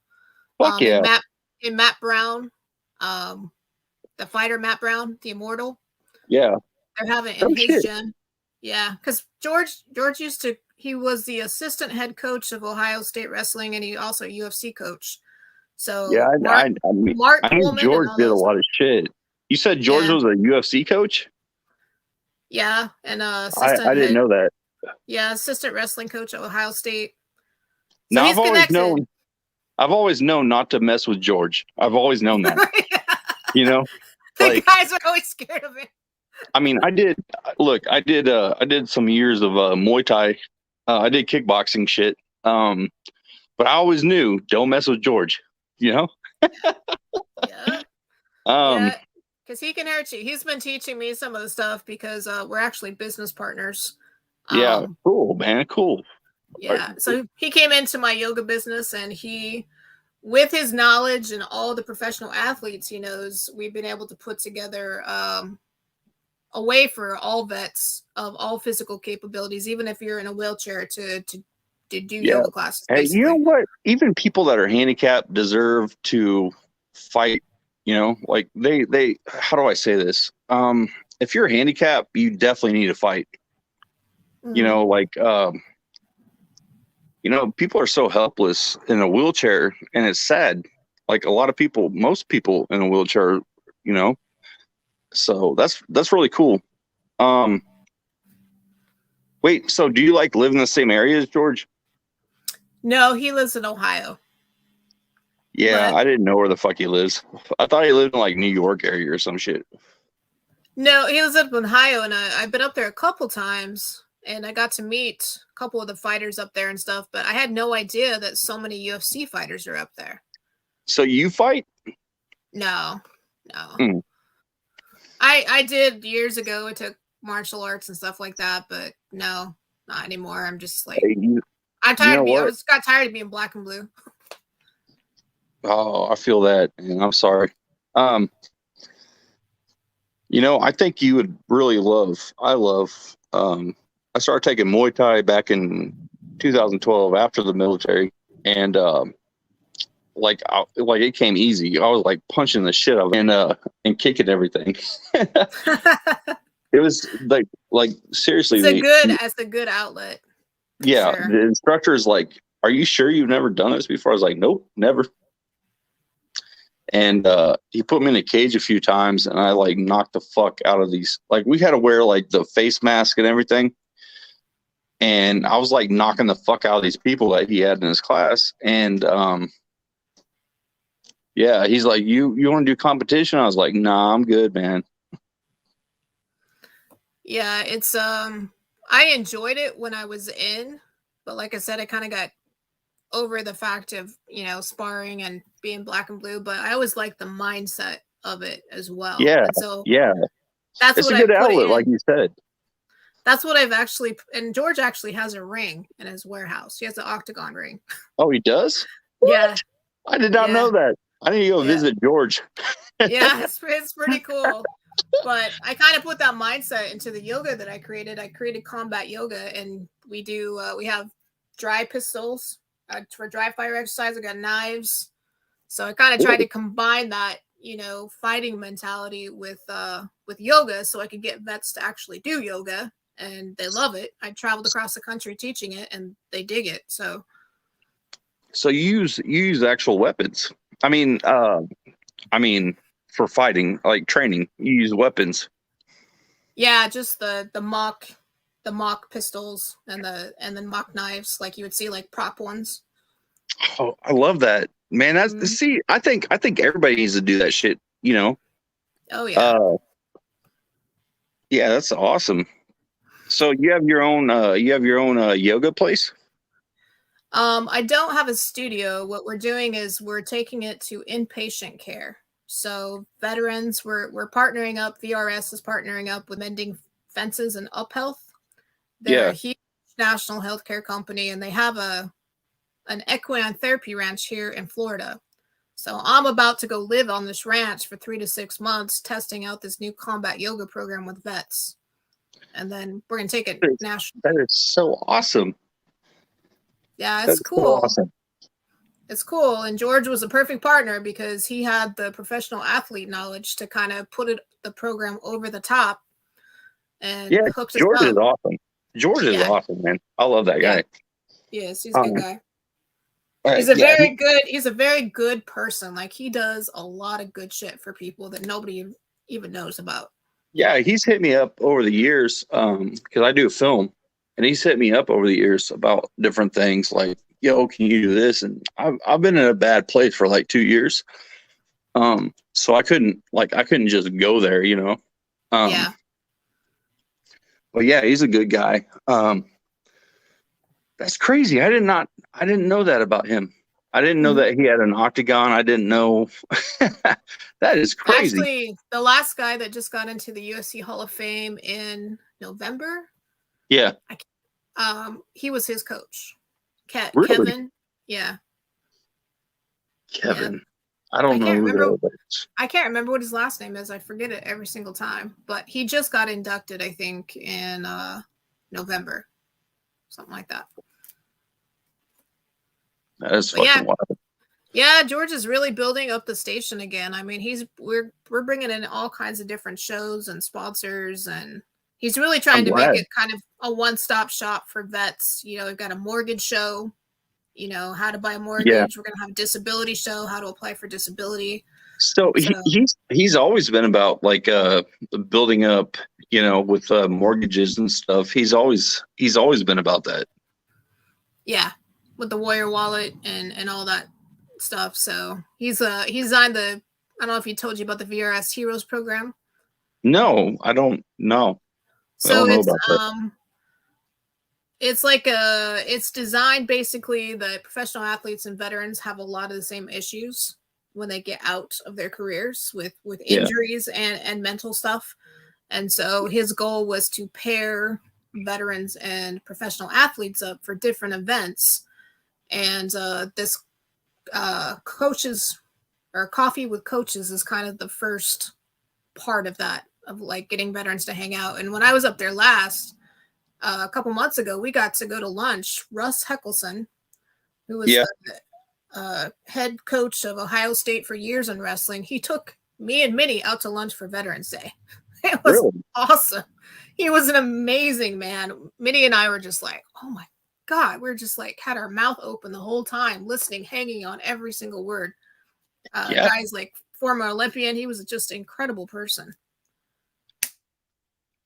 Speaker 2: Fuck yeah.
Speaker 1: And Matt Brown, the fighter Matt Brown, the Immortal.
Speaker 2: Yeah.
Speaker 1: They're having in his gym. Yeah, because George he was the assistant head coach of Ohio State Wrestling, and he also UFC coach. So
Speaker 2: yeah, I knew George did a lot of shit. You said George was a UFC coach?
Speaker 1: Yeah, and
Speaker 2: I didn't know that.
Speaker 1: Yeah, assistant wrestling coach at Ohio State.
Speaker 2: So now I've always known not to mess with George. I've always known that. You know,
Speaker 1: the guys are always scared of him.
Speaker 2: I mean, I did some years of Muay Thai. I did kickboxing shit. But I always knew don't mess with George. You know?
Speaker 1: Yeah. Because he can hurt you. He's been teaching me some of the stuff because we're actually business partners.
Speaker 2: Yeah, cool, man. Cool.
Speaker 1: Yeah. So he came into my yoga business, and he, with his knowledge and all the professional athletes he knows, we've been able to put together a way for all vets of all physical capabilities, even if you're in a wheelchair, to do yoga classes.
Speaker 2: Hey, you know what? Even people that are handicapped deserve to fight. You know, like they. How do I say this? If you're handicapped, you definitely need to fight. Mm-hmm. You know, like people are so helpless in a wheelchair, and it's sad. Like a lot of people, most people in a wheelchair, you know. So that's really cool. Wait, so do you live in the same area as George?
Speaker 1: No, he lives in Ohio.
Speaker 2: Yeah, I didn't know where the fuck he lives. I thought he lived in New York area or some shit.
Speaker 1: No, he lives up in Ohio, and I've been up there a couple times, and I got to meet a couple of the fighters up there and stuff, but I had no idea that so many UFC fighters are up there.
Speaker 2: So you fight?
Speaker 1: No. I did years ago. I took martial arts and stuff like that, but no, not anymore. I'm just like, I'm tired I got tired of being black and blue.
Speaker 2: Oh, I feel that, and I'm sorry. I think you would really I started taking Muay Thai back in 2012 after the military, and it came easy. I was punching the shit out of it and kicking everything. It was seriously.
Speaker 1: It's a good outlet.
Speaker 2: Yeah, sure. The instructor is like, "Are you sure you've never done this before?" I was like, "Nope, never." And he put me in a cage a few times, and I knocked the fuck out of these. We had to wear the face mask and everything, and I was knocking the fuck out of these people that he had in his class. And yeah, he's like, "You want to do competition?" I was like, "Nah, I'm good, man."
Speaker 1: Yeah, it's I enjoyed it when I was in, but like I said, I kind of got over the fact of sparring and being black and blue, but I always like the mindset of it as well.
Speaker 2: Yeah,
Speaker 1: and so
Speaker 2: yeah,
Speaker 1: that's
Speaker 2: it's a good outlet, like you said.
Speaker 1: That's what I've actually, and George actually has a ring in his warehouse. He has an octagon ring.
Speaker 2: Oh, he does?
Speaker 1: Yeah.
Speaker 2: I did not
Speaker 1: Yeah.
Speaker 2: know that. I need to go
Speaker 1: Yeah.
Speaker 2: visit George.
Speaker 1: Yeah. It's pretty cool. But I kind of put that mindset into the yoga that I created. I created combat yoga, and we have dry pistols for dry fire exercise. I got knives. So I kind of tried to combine that, fighting mentality with yoga, so I could get vets to actually do yoga, and they love it. I traveled across the country teaching it, and they dig it. So
Speaker 2: you use actual weapons. I mean, for fighting, like training, you use weapons.
Speaker 1: yeah, just the mock pistols and the mock knives, like you would see, like prop ones.
Speaker 2: Oh, I love that, man. That's
Speaker 1: Mhm.
Speaker 2: see, I think everybody needs to do that shit.
Speaker 1: Oh yeah.
Speaker 2: Yeah, that's awesome. So you have your own yoga place?
Speaker 1: I don't have a studio. What we're doing is we're taking it to inpatient care. So veterans, we're partnering up. VRS is partnering up with Mending Fences and Up Health. They're a
Speaker 2: Yeah.
Speaker 1: huge national healthcare company, and they have an equine therapy ranch here in Florida. So I'm about to go live on this ranch for 3 to 6 months, testing out this new combat yoga program with vets, and then we're gonna take it national.
Speaker 2: That is so awesome.
Speaker 1: Yeah, it's
Speaker 2: That's so
Speaker 1: cool.
Speaker 2: awesome.
Speaker 1: It's cool. And George was a perfect partner because he had the professional athlete knowledge to kind of put the program over the top and
Speaker 2: Yeah,
Speaker 1: hooked us
Speaker 2: George
Speaker 1: up.
Speaker 2: is awesome. George is awesome, man. I love that guy.
Speaker 1: Yes, he's a good guy.
Speaker 2: He's
Speaker 1: He's a very good person. Like, he does a lot of good shit for people that nobody even knows about.
Speaker 2: Yeah, he's hit me up over the years because I do film, and he's hit me up over the years about different things like, yo, can you do this? And I've been in a bad place for like 2 years. So I couldn't just go there,
Speaker 1: Yeah.
Speaker 2: But yeah, he's a good guy. That's crazy. I didn't know that about him. I didn't know that he had an octagon. I didn't know. That is crazy.
Speaker 1: Actually, the last guy that just got into the UFC Hall of Fame in November.
Speaker 2: Yeah.
Speaker 1: He was his coach.
Speaker 2: Really?
Speaker 1: Kevin. Yeah.
Speaker 2: Kevin.
Speaker 1: Yeah.
Speaker 2: I don't know who that is.
Speaker 1: I can't remember what his last name is. I forget it every single time. But he just got inducted, I think, in November. Something like that.
Speaker 2: That is fucking wild.
Speaker 1: Yeah, George is really building up the station again. I mean, we're bringing in all kinds of different shows and sponsors, and he's really trying to make it kind of a one-stop shop for vets. We've got a mortgage show, how to buy a mortgage.
Speaker 2: Yeah.
Speaker 1: We're going to have a disability show, how to apply for disability.
Speaker 2: So he's always been about like building up, with mortgages and stuff. He's always been about that.
Speaker 1: Yeah, with the Warrior Wallet and all that stuff. So he's designed I don't know if he told you about the VRS Heroes program.
Speaker 2: No, I don't know.
Speaker 1: So it's designed basically that professional athletes and veterans have a lot of the same issues when they get out of their careers with injuries and mental stuff. And so his goal was to pair veterans and professional athletes up for different events. And this coaches or coffee with coaches is kind of the first part of that, of like getting veterans to hang out. And when I was up there last, a couple months ago, we got to go to lunch. Russ Heckelson, who was the head coach of Ohio State for years in wrestling, he took me and Minnie out to lunch for Veterans Day. It was awesome. He was an amazing man. Minnie and I were just like, oh my God, we're just like had our mouth open the whole time, listening, hanging on every single word. Guys like former Olympian, he was just an incredible person.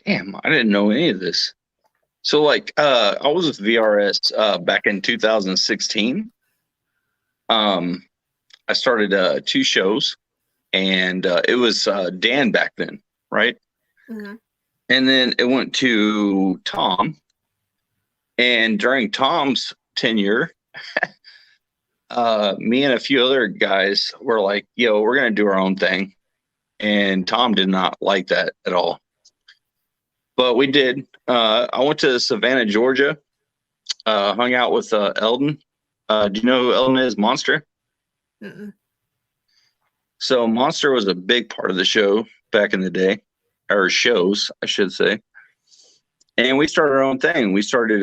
Speaker 2: Damn, I didn't know any of this. So like I was with VRS back in 2016. I started 2 shows, and it was Dan back then, right?
Speaker 1: Mm-hmm.
Speaker 2: And then it went to Tom. And during Tom's tenure, me and a few other guys were like, yo, we're going to do our own thing. And Tom did not like that at all. But we did. I went to Savannah, Georgia. Hung out with Eldon. Do you know who Eldon is? Monster.
Speaker 1: Mm-mm.
Speaker 2: So Monster was a big part of the show back in the day, or shows, I should say. And we started our own thing. We started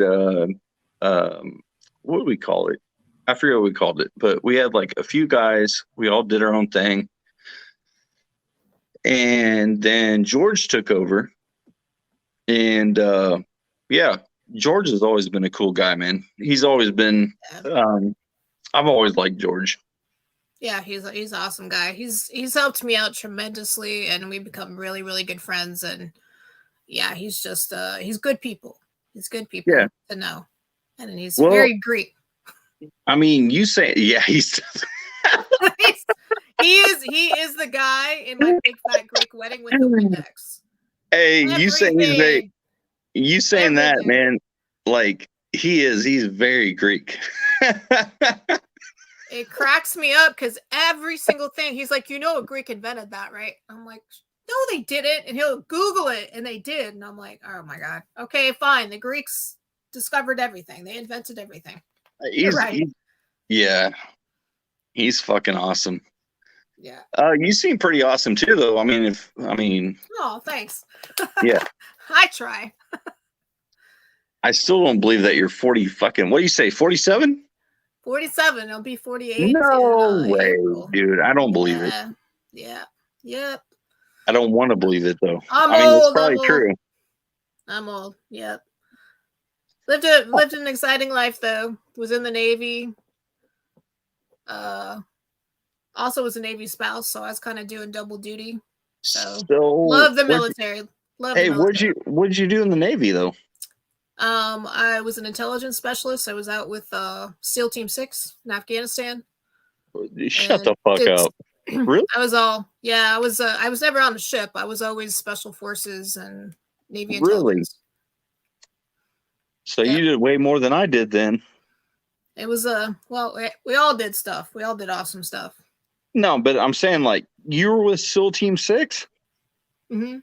Speaker 2: what do we call it? I forget what we called it, but we had like a few guys. We all did our own thing. And then George took over. And yeah, George has always been a cool guy, man. He's always been I've always liked George.
Speaker 1: Yeah, he's an awesome guy. He's helped me out tremendously, and we become really, really good friends. And yeah, he's just he's good people. He's good people to know, and he's very Greek.
Speaker 2: I mean, you say he's
Speaker 1: he is the guy in my big fat Greek wedding with the Windex.
Speaker 2: Hey, you saying that, man? Like he's very Greek.
Speaker 1: It cracks me up because every single thing he's like, a Greek invented that, right? I'm like, no, they didn't. And he'll Google it, and they did. And I'm like, oh my God. Okay, fine. The Greeks discovered everything. They invented everything. You're right.
Speaker 2: He's fucking awesome.
Speaker 1: Yeah.
Speaker 2: You seem pretty awesome too, though.
Speaker 1: Oh, thanks.
Speaker 2: Yeah.
Speaker 1: I try.
Speaker 2: I still don't believe that you're 40 fucking. What do you say? 47?
Speaker 1: 47. I'll be 48.
Speaker 2: No way,
Speaker 1: April.
Speaker 2: Dude. I don't believe it.
Speaker 1: Yeah. Yep.
Speaker 2: I don't want to believe it though.
Speaker 1: I'm old.
Speaker 2: It's probably true.
Speaker 1: I'm old. Yep. Lived an exciting life though. Was in the Navy. Also was a Navy spouse, so I was kind of doing double duty. So love the military.
Speaker 2: What'd you do in the Navy though?
Speaker 1: I was an intelligence specialist. I was out with SEAL Team 6 in Afghanistan.
Speaker 2: Shut the fuck up. Really?
Speaker 1: I was never on a ship. I was always special forces and Navy intelligence.
Speaker 2: Really? So you did way more than I did then.
Speaker 1: It was we all did stuff. We all did awesome stuff.
Speaker 2: No, but I'm saying like you were with SEAL Team 6?
Speaker 1: Mm-hmm.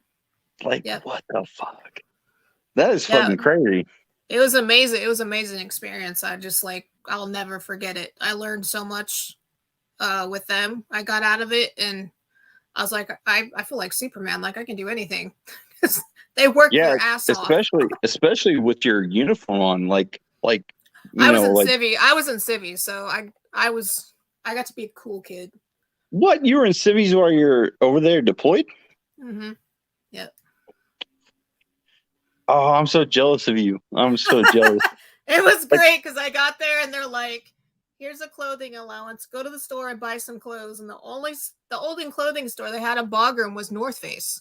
Speaker 2: Like what the fuck? That is fucking crazy.
Speaker 1: It was amazing. It was an amazing experience. I'll never forget it. I learned so much with them. I got out of it and I was like, I feel like Superman. Like I can do anything. They work their ass off.
Speaker 2: Especially with your uniform on. I was
Speaker 1: in civvy, so I got to be a cool kid.
Speaker 2: What? You were in civvies while you're over there deployed?
Speaker 1: Mm-hmm. Yep.
Speaker 2: Oh, I'm so jealous of you. I'm so jealous.
Speaker 1: It was great because I got there and they're like, here's a clothing allowance. Go to the store and buy some clothes. And the only clothing store they had in Bagram was North Face.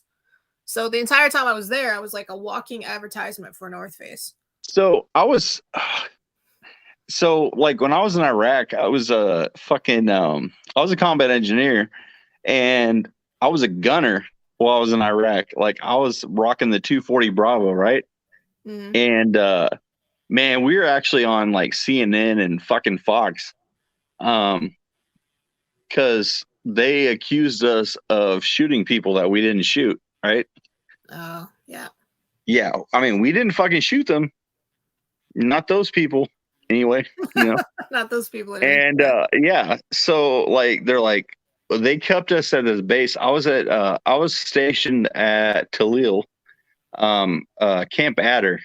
Speaker 1: So the entire time I was there, I was like a walking advertisement for North Face.
Speaker 2: So I was, when I was in Iraq, I was a combat engineer and I was a gunner while I was in Iraq. Like I was rocking the 240 Bravo, right?
Speaker 1: Mm-hmm.
Speaker 2: And man, we were actually on like CNN and fucking Fox, because they accused us of shooting people that we didn't shoot, right?
Speaker 1: Oh, yeah.
Speaker 2: Yeah, I mean, we didn't fucking shoot them. Not those people, anyway.
Speaker 1: Not those people.
Speaker 2: And so like they're like they kept us at this base. I was stationed at Talil, Camp Adder,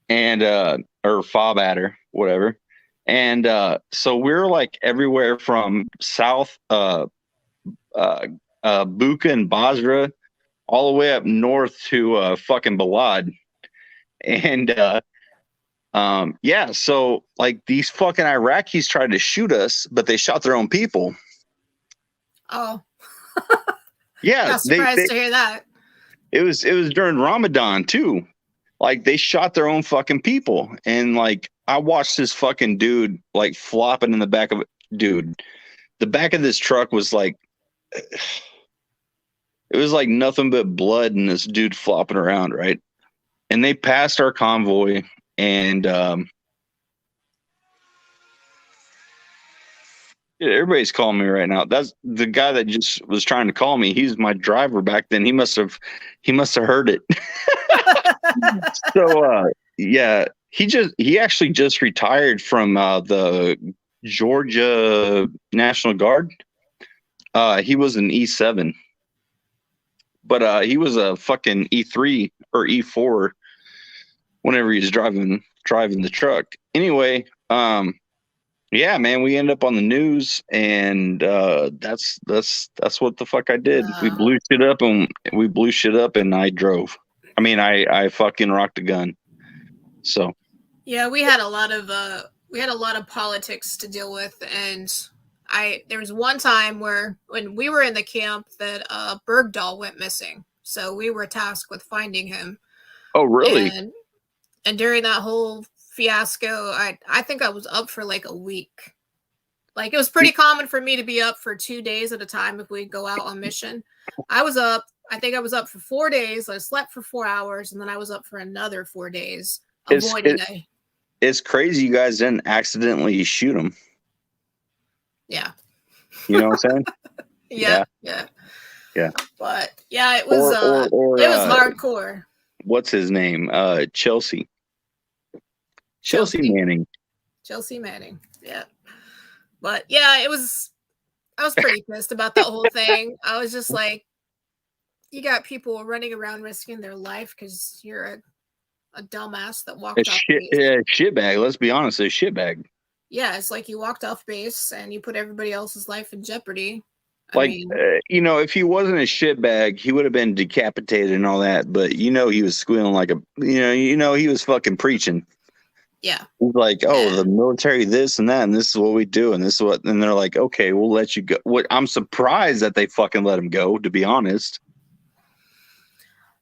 Speaker 2: and or Fob Adder, whatever. And so we're like everywhere from South Buka and Basra all the way up north to fucking Balad. And so like these fucking Iraqis tried to shoot us, but they shot their own people.
Speaker 1: Oh.
Speaker 2: Yeah.
Speaker 1: Not surprised to hear that.
Speaker 2: It was during Ramadan too. Like they shot their own fucking people. And like I watched this fucking dude like flopping in the back of it. Dude, the back of this truck was like it was like nothing but blood and this dude flopping around, right? And they passed our convoy and everybody's calling me right now. That's the guy that just was trying to call me. He's my driver back then. He must have heard it. Yeah, he actually just retired from the Georgia National Guard. He was an E7, but he was a fucking E3 or E4 whenever he was driving the truck. Anyway, yeah, man, we end up on the news, and that's what the fuck I did. We blew shit up, and I drove. I mean, I fucking rocked a gun. So
Speaker 1: yeah, we had a lot of politics to deal with, and there was one time when we were in the camp that Bergdahl went missing, so we were tasked with finding him.
Speaker 2: Oh, really?
Speaker 1: And during that whole fiasco, I think I was up for like a week. Like, it was pretty common for me to be up for 2 days at a time if we go out on mission. I think I was up for 4 days. I slept for 4 hours, and then I was up for another 4 days.
Speaker 2: It's crazy you guys didn't accidentally shoot him.
Speaker 1: Yeah.
Speaker 2: You know what I'm saying?
Speaker 1: Yeah. But yeah, it was it was hardcore.
Speaker 2: What's his name? Chelsea Manning.
Speaker 1: Chelsea Manning. Yeah. But yeah, I was pretty pissed about that whole thing. I was just like, you got people running around risking their life because you're a dumbass that walked off base.
Speaker 2: Yeah, shitbag. Let's be honest, a shitbag.
Speaker 1: Yeah, it's like you walked off base and you put everybody else's life in jeopardy.
Speaker 2: If he wasn't a shitbag, he would have been decapitated and all that. But he was squealing like he was fucking preaching.
Speaker 1: Yeah.
Speaker 2: He's like, the military, this and that, and this is what we do, and this is what, and they're like, okay, we'll let you go. I'm surprised that they fucking let him go, to be honest.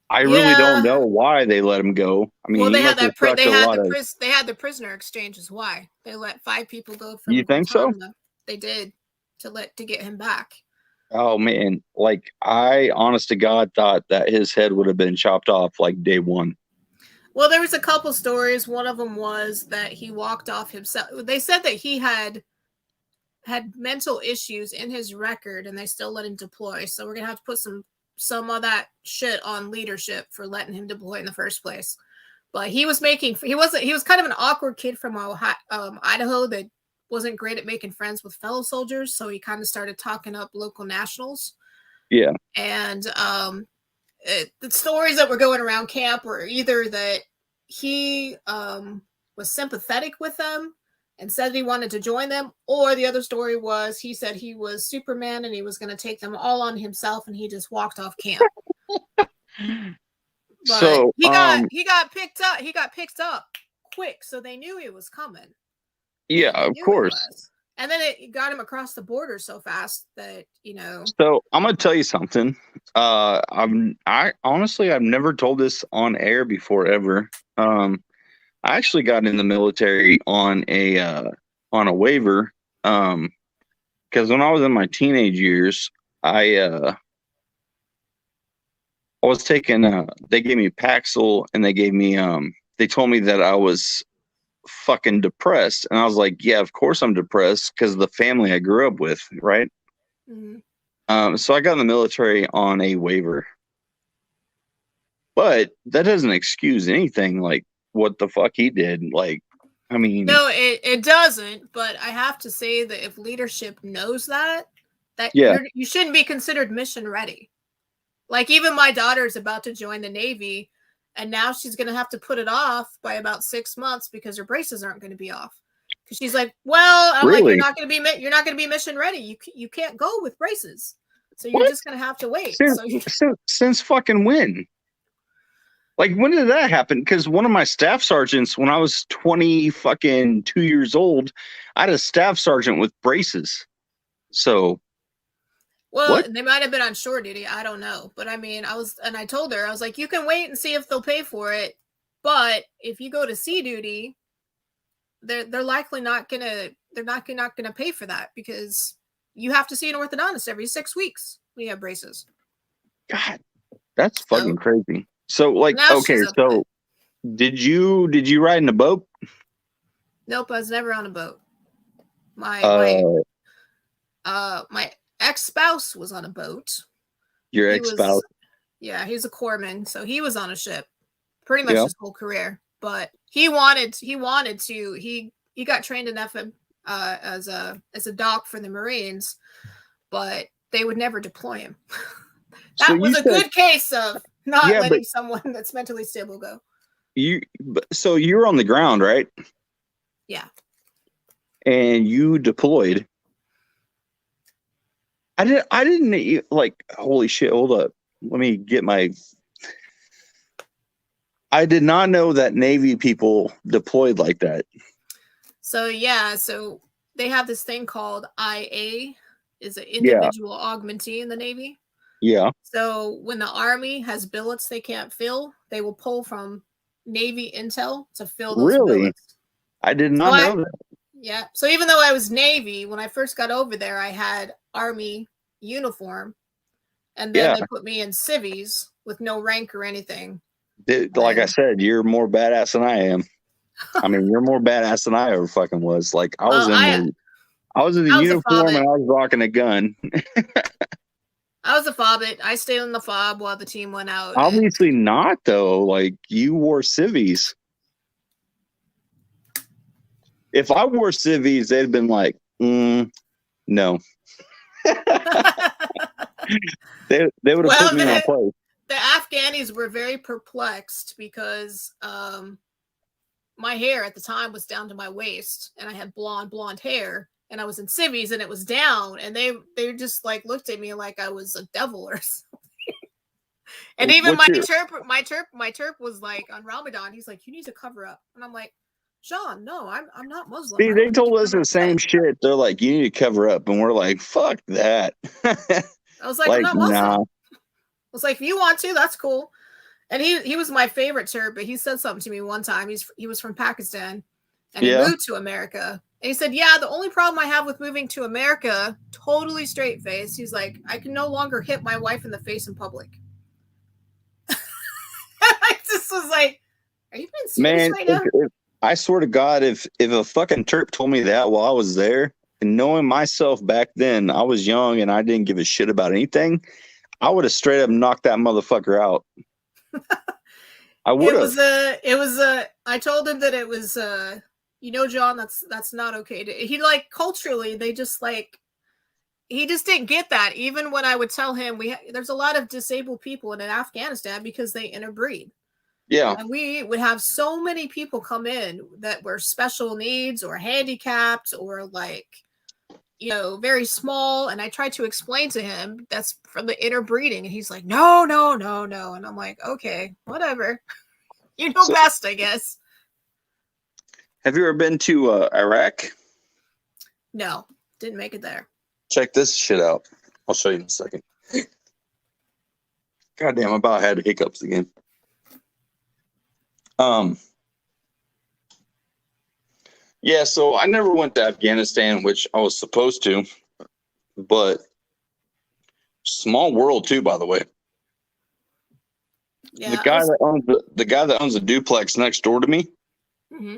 Speaker 2: I really don't know why they let him go. I mean,
Speaker 1: they had the prisoner exchange is why they let 5 people go from.
Speaker 2: You think so?
Speaker 1: They did to get him back.
Speaker 2: Oh man, like I honest to God thought that his head would have been chopped off like day one.
Speaker 1: Well, there was a couple stories. One of them was that he walked off himself. They said that he had mental issues in his record, and they still let him deploy. So we're gonna have to put some of that shit on leadership for letting him deploy in the first place. But he was kind of an awkward kid from Idaho that wasn't great at making friends with fellow soldiers. So he kind of started talking up local nationals.
Speaker 2: Yeah.
Speaker 1: And the stories that were going around camp were either that he was sympathetic with them and said he wanted to join them, or the other story was he said he was Superman and he was going to take them all on himself, and he just walked off camp. But
Speaker 2: so
Speaker 1: he got picked up. He got picked up quick, so they knew he was coming.
Speaker 2: Yeah, of course.
Speaker 1: And then it got him across the border so fast that,
Speaker 2: So I'm gonna tell you something. I honestly, I've never told this on air before ever. I actually got in the military on a waiver. Because when I was in my teenage years, I was taking. They gave me Paxil, and they gave me. They told me that I was fucking depressed, and I was like, yeah, of course I'm depressed because of the family I grew up with, right? Mm-hmm. So I got in the military on a waiver, but that doesn't excuse anything like what the fuck he did. Like, I mean,
Speaker 1: no, it doesn't. But I have to say that if leadership knows that you shouldn't be considered mission ready. Like, even my daughter's about to join the Navy, and now she's going to have to put it off by about 6 months because her braces aren't going to be off. Because she's like, well, I'm like, you're not going to be mission ready. You can't go with braces, so you're just going to have to wait.
Speaker 2: Since fucking when? Like, when did that happen? Because one of my staff sergeants, when I was 22 years old, I had a staff sergeant with braces. So,
Speaker 1: well, they might have been on shore duty. I don't know. But I mean, I told her, I was like, you can wait and see if they'll pay for it. But if you go to sea duty, they're likely not gonna pay for that, because you have to see an orthodontist every 6 weeks when you have braces.
Speaker 2: God, that's fucking crazy. So, like, okay, so did you ride in a boat?
Speaker 1: Nope, I was never on a boat. My ex-spouse was on a boat.
Speaker 2: Your ex-spouse?
Speaker 1: Yeah, he's a corpsman, so he was on a ship. pretty much his whole career. But he wanted to. He got trained in FM as a doc for the Marines, but they would never deploy him. That was a good case of not letting someone that's mentally stable go.
Speaker 2: So you're on the ground, right?
Speaker 1: Yeah.
Speaker 2: And you deployed. I didn't like, holy shit, hold up. Let me get my. I did not know that Navy people deployed like that.
Speaker 1: So they have this thing called IA, is an individual augmentee in the Navy.
Speaker 2: Yeah.
Speaker 1: So when the Army has billets they can't fill, they will pull from Navy intel to fill those billets.
Speaker 2: I did not know that.
Speaker 1: Yeah. So even though I was Navy, when I first got over there, I had Army uniform, and then they put me in civvies with no rank or anything.
Speaker 2: Like I said, you're more badass than I am. I mean, you're more badass than I ever fucking was. Like I was in the uniform and I was rocking a gun.
Speaker 1: I was a fobbit. I stayed in the fob while the team went out.
Speaker 2: Obviously not, though. Like you wore civvies. If I wore civvies, they'd have been like, no. they would have put me in my place.
Speaker 1: The Afghanis were very perplexed because my hair at the time was down to my waist, and I had blonde hair, and I was in civvies, and it was down, and they just like looked at me like I was a devil or something. And even my terp was like on Ramadan, he's like, you need to cover up, and I'm like, Sean, no, I'm not Muslim.
Speaker 2: See, they told us the same shit. They're like, you need to cover up, and we're like, fuck that.
Speaker 1: I was like I'm not Muslim. Nah. I was like, if you want to, that's cool. And he was my favorite terp, but he said something to me one time. He was from Pakistan, and he moved to America. And he said, yeah, the only problem I have with moving to America, totally straight face, he's like, I can no longer hit my wife in the face in public. I just was like, are you being serious right now?
Speaker 2: I swear to God, if a fucking terp told me that while I was there, and knowing myself back then, I was young and I didn't give a shit about anything, I would have straight up knocked that motherfucker out. I would have.
Speaker 1: I told him that it was, John, that's not okay. He like culturally, they just like, he just didn't get that. Even when I would tell him there's a lot of disabled people in Afghanistan because they interbreed.
Speaker 2: Yeah.
Speaker 1: And we would have so many people come in that were special needs or handicapped or like, very small. And I tried to explain to him that's from the interbreeding. And he's like, no. And I'm like, okay, whatever. Best, I guess.
Speaker 2: Have you ever been to Iraq?
Speaker 1: No, didn't make it there.
Speaker 2: Check this shit out. I'll show you in a second. Goddamn, I about had hiccups again. Yeah, so I never went to Afghanistan, which I was supposed to, but small world too, by the way. Yeah, the guy that owns a duplex next door to me.
Speaker 1: Mm-hmm.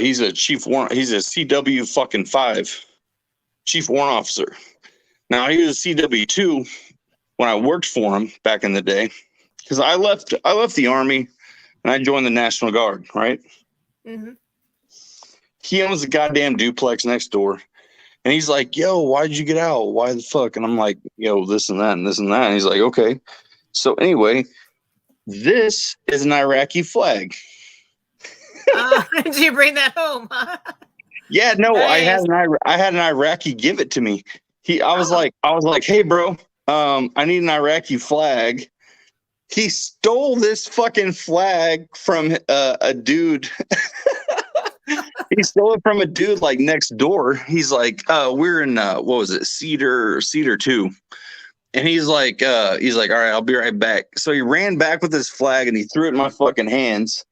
Speaker 2: He's a he's a CW fucking 5 chief warrant officer. Now he was a CW2 when I worked for him back in the day, because I left the Army and I joined the National Guard, right?
Speaker 1: Mm-hmm.
Speaker 2: He owns a goddamn duplex next door. And he's like, yo, why did you get out? Why the fuck? And I'm like, yo, this and that and this and that. And he's like, okay. So anyway, this is an Iraqi flag.
Speaker 1: Did you bring that home?
Speaker 2: Yeah, no, nice. I had an Iraqi give it to me. I was like, hey, bro, I need an Iraqi flag. He stole this fucking flag from a dude. He stole it from a dude like next door. He's like, we're in what was it, Cedar 2. And he's like, all right, I'll be right back. So he ran back with his flag and he threw it in my fucking hands.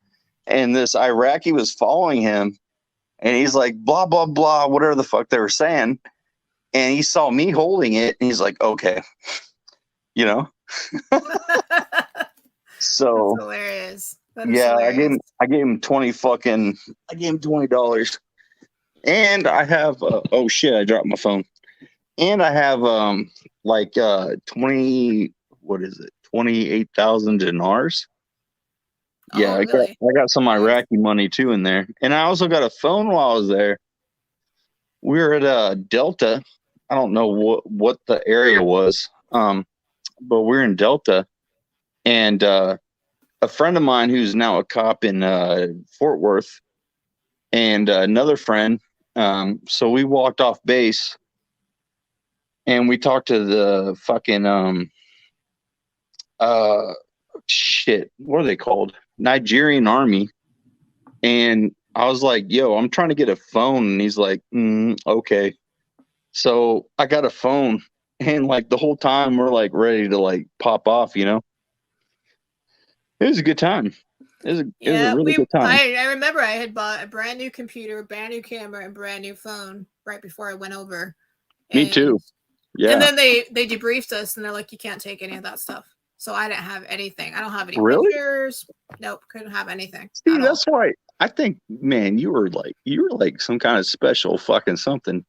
Speaker 2: And this Iraqi was following him. And he's like, blah, blah, blah, whatever the fuck they were saying. And he saw me holding it. And he's like, okay. So
Speaker 1: that's hilarious.
Speaker 2: Yeah, hilarious. I gave him $20. And I have oh shit, I dropped my phone. And I have 28,000 dinars. Yeah,
Speaker 1: Oh, really?
Speaker 2: I got some
Speaker 1: Nice.
Speaker 2: Iraqi money too in there, and I also got a phone while I was there. We were at Delta. I don't know what the area was, but we're in Delta, and a friend of mine who's now a cop in Fort Worth, and another friend. So we walked off base, and we talked to the fucking uh shit. What are they called? Nigerian army. And I was like, yo, I'm trying to get a phone. And he's like, okay. So I got a phone. And like the whole time we're like ready to like pop off, you know? It was a good time. It was a
Speaker 1: Yeah,
Speaker 2: really good time.
Speaker 1: I remember I had bought a brand new computer, brand new camera, and brand new phone right before I went over.
Speaker 2: Me too.
Speaker 1: And
Speaker 2: Yeah.
Speaker 1: then they debriefed us and they're like, you can't take any of that stuff. So I didn't have anything. I don't have any
Speaker 2: Really?
Speaker 1: pictures. Nope, couldn't have anything
Speaker 2: See,
Speaker 1: at all.
Speaker 2: that's why I think, man, you were like some kind of special fucking something.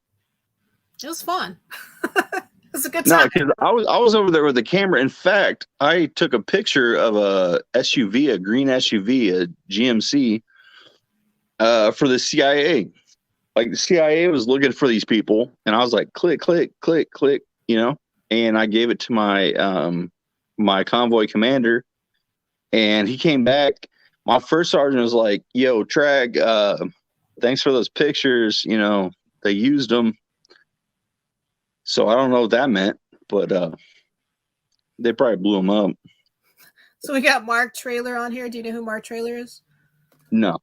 Speaker 1: It was fun. It was a good
Speaker 2: No,
Speaker 1: time.
Speaker 2: because I was over there with the camera. In fact, I took a picture of a SUV, a green SUV, a GMC, for the CIA. Like the CIA was looking for these people, and I was like, click, click, click, click, you know. And I gave it to my convoy commander, and he came back. My first sergeant was like, "Yo, Trag, thanks for those pictures. You know, they used them." So I don't know what that meant, but they probably blew them up.
Speaker 1: So we got Mark Trailer on here. Do you know who Mark Trailer is?
Speaker 2: No,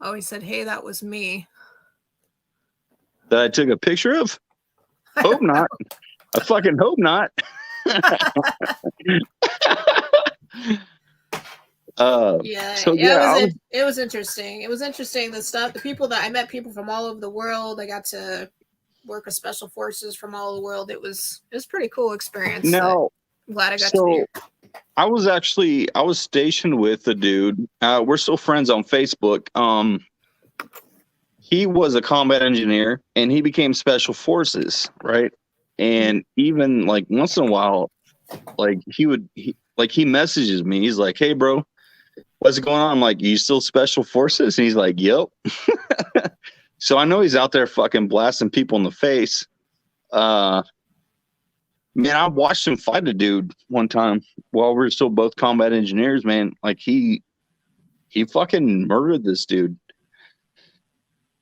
Speaker 1: Oh, he said, hey, that was me.
Speaker 2: that I took a picture of. Hope not. I fucking hope not.
Speaker 1: It was interesting. It was interesting. The people that I met, people from all over the world. I got to work with special forces from all over the world. It was pretty cool experience.
Speaker 2: Now,
Speaker 1: I'm glad I got to do.
Speaker 2: I was stationed with a dude. We're still friends on Facebook. He was a combat engineer and he became special forces, right? And even like once in a while, like he messages me. He's like, "Hey, bro, what's going on?" I'm like, "You still special forces?" And he's like, "Yep." So I know he's out there fucking blasting people in the face. Man, I watched him fight a dude one time while we were still both combat engineers, man. Like he fucking murdered this dude.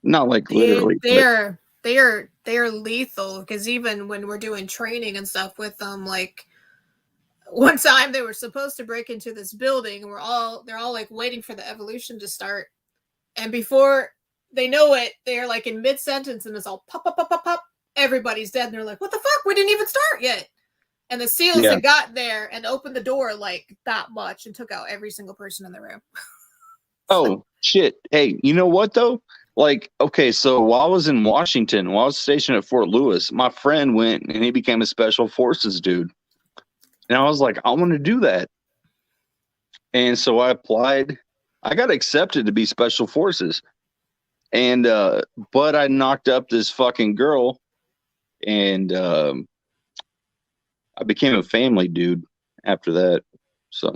Speaker 2: Not like literally.
Speaker 1: They are lethal, because even when we're doing training and stuff with them, like one time they were supposed to break into this building and they're all like waiting for the evolution to start. And before they know it, they're like in mid-sentence and it's all pop, pop, pop, pop, pop. Everybody's dead. And they're like, what the fuck? We didn't even start yet. And the SEALs had got there and opened the door like that much and took out every single person in the room.
Speaker 2: Oh, shit. Hey, you know what, though? Like, okay, so while I was in Washington, while I was stationed at Fort Lewis, my friend went and he became a special forces dude. And I was like, I want to do that. And so I applied. I got accepted to be special forces. And, but I knocked up this fucking girl and I became a family dude after that. So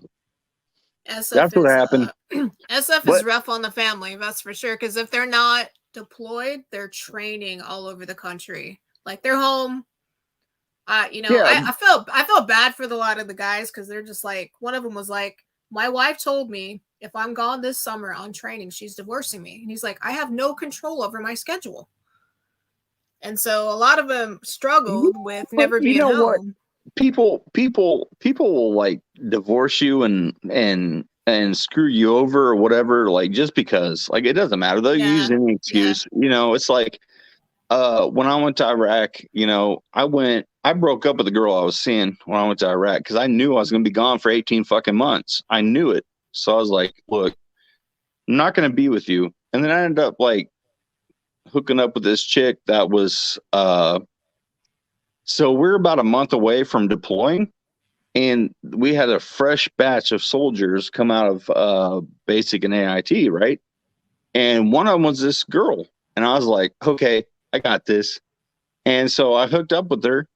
Speaker 2: that's what happened.
Speaker 1: SF is rough on the family, that's for sure. Because if they're not deployed, they're training all over the country. Like they're home. I felt bad for a lot of the guys because they're just like, one of them was like, my wife told me if I'm gone this summer on training, she's divorcing me. And he's like, I have no control over my schedule. And so a lot of them struggled with never being home. What?
Speaker 2: People will like divorce you and screw you over or whatever, like just because, like it doesn't matter. They'll use any excuse. You know, it's like when I went to Iraq, you know, I broke up with the girl I was seeing when I went to Iraq because I knew I was gonna be gone for 18 fucking months. I knew it. So I was like, look, I'm not gonna be with you. And then I ended up like hooking up with this chick that was so we're about a month away from deploying, and we had a fresh batch of soldiers come out of basic and AIT, right? And one of them was this girl. And I was like, okay, I got this. And so I hooked up with her,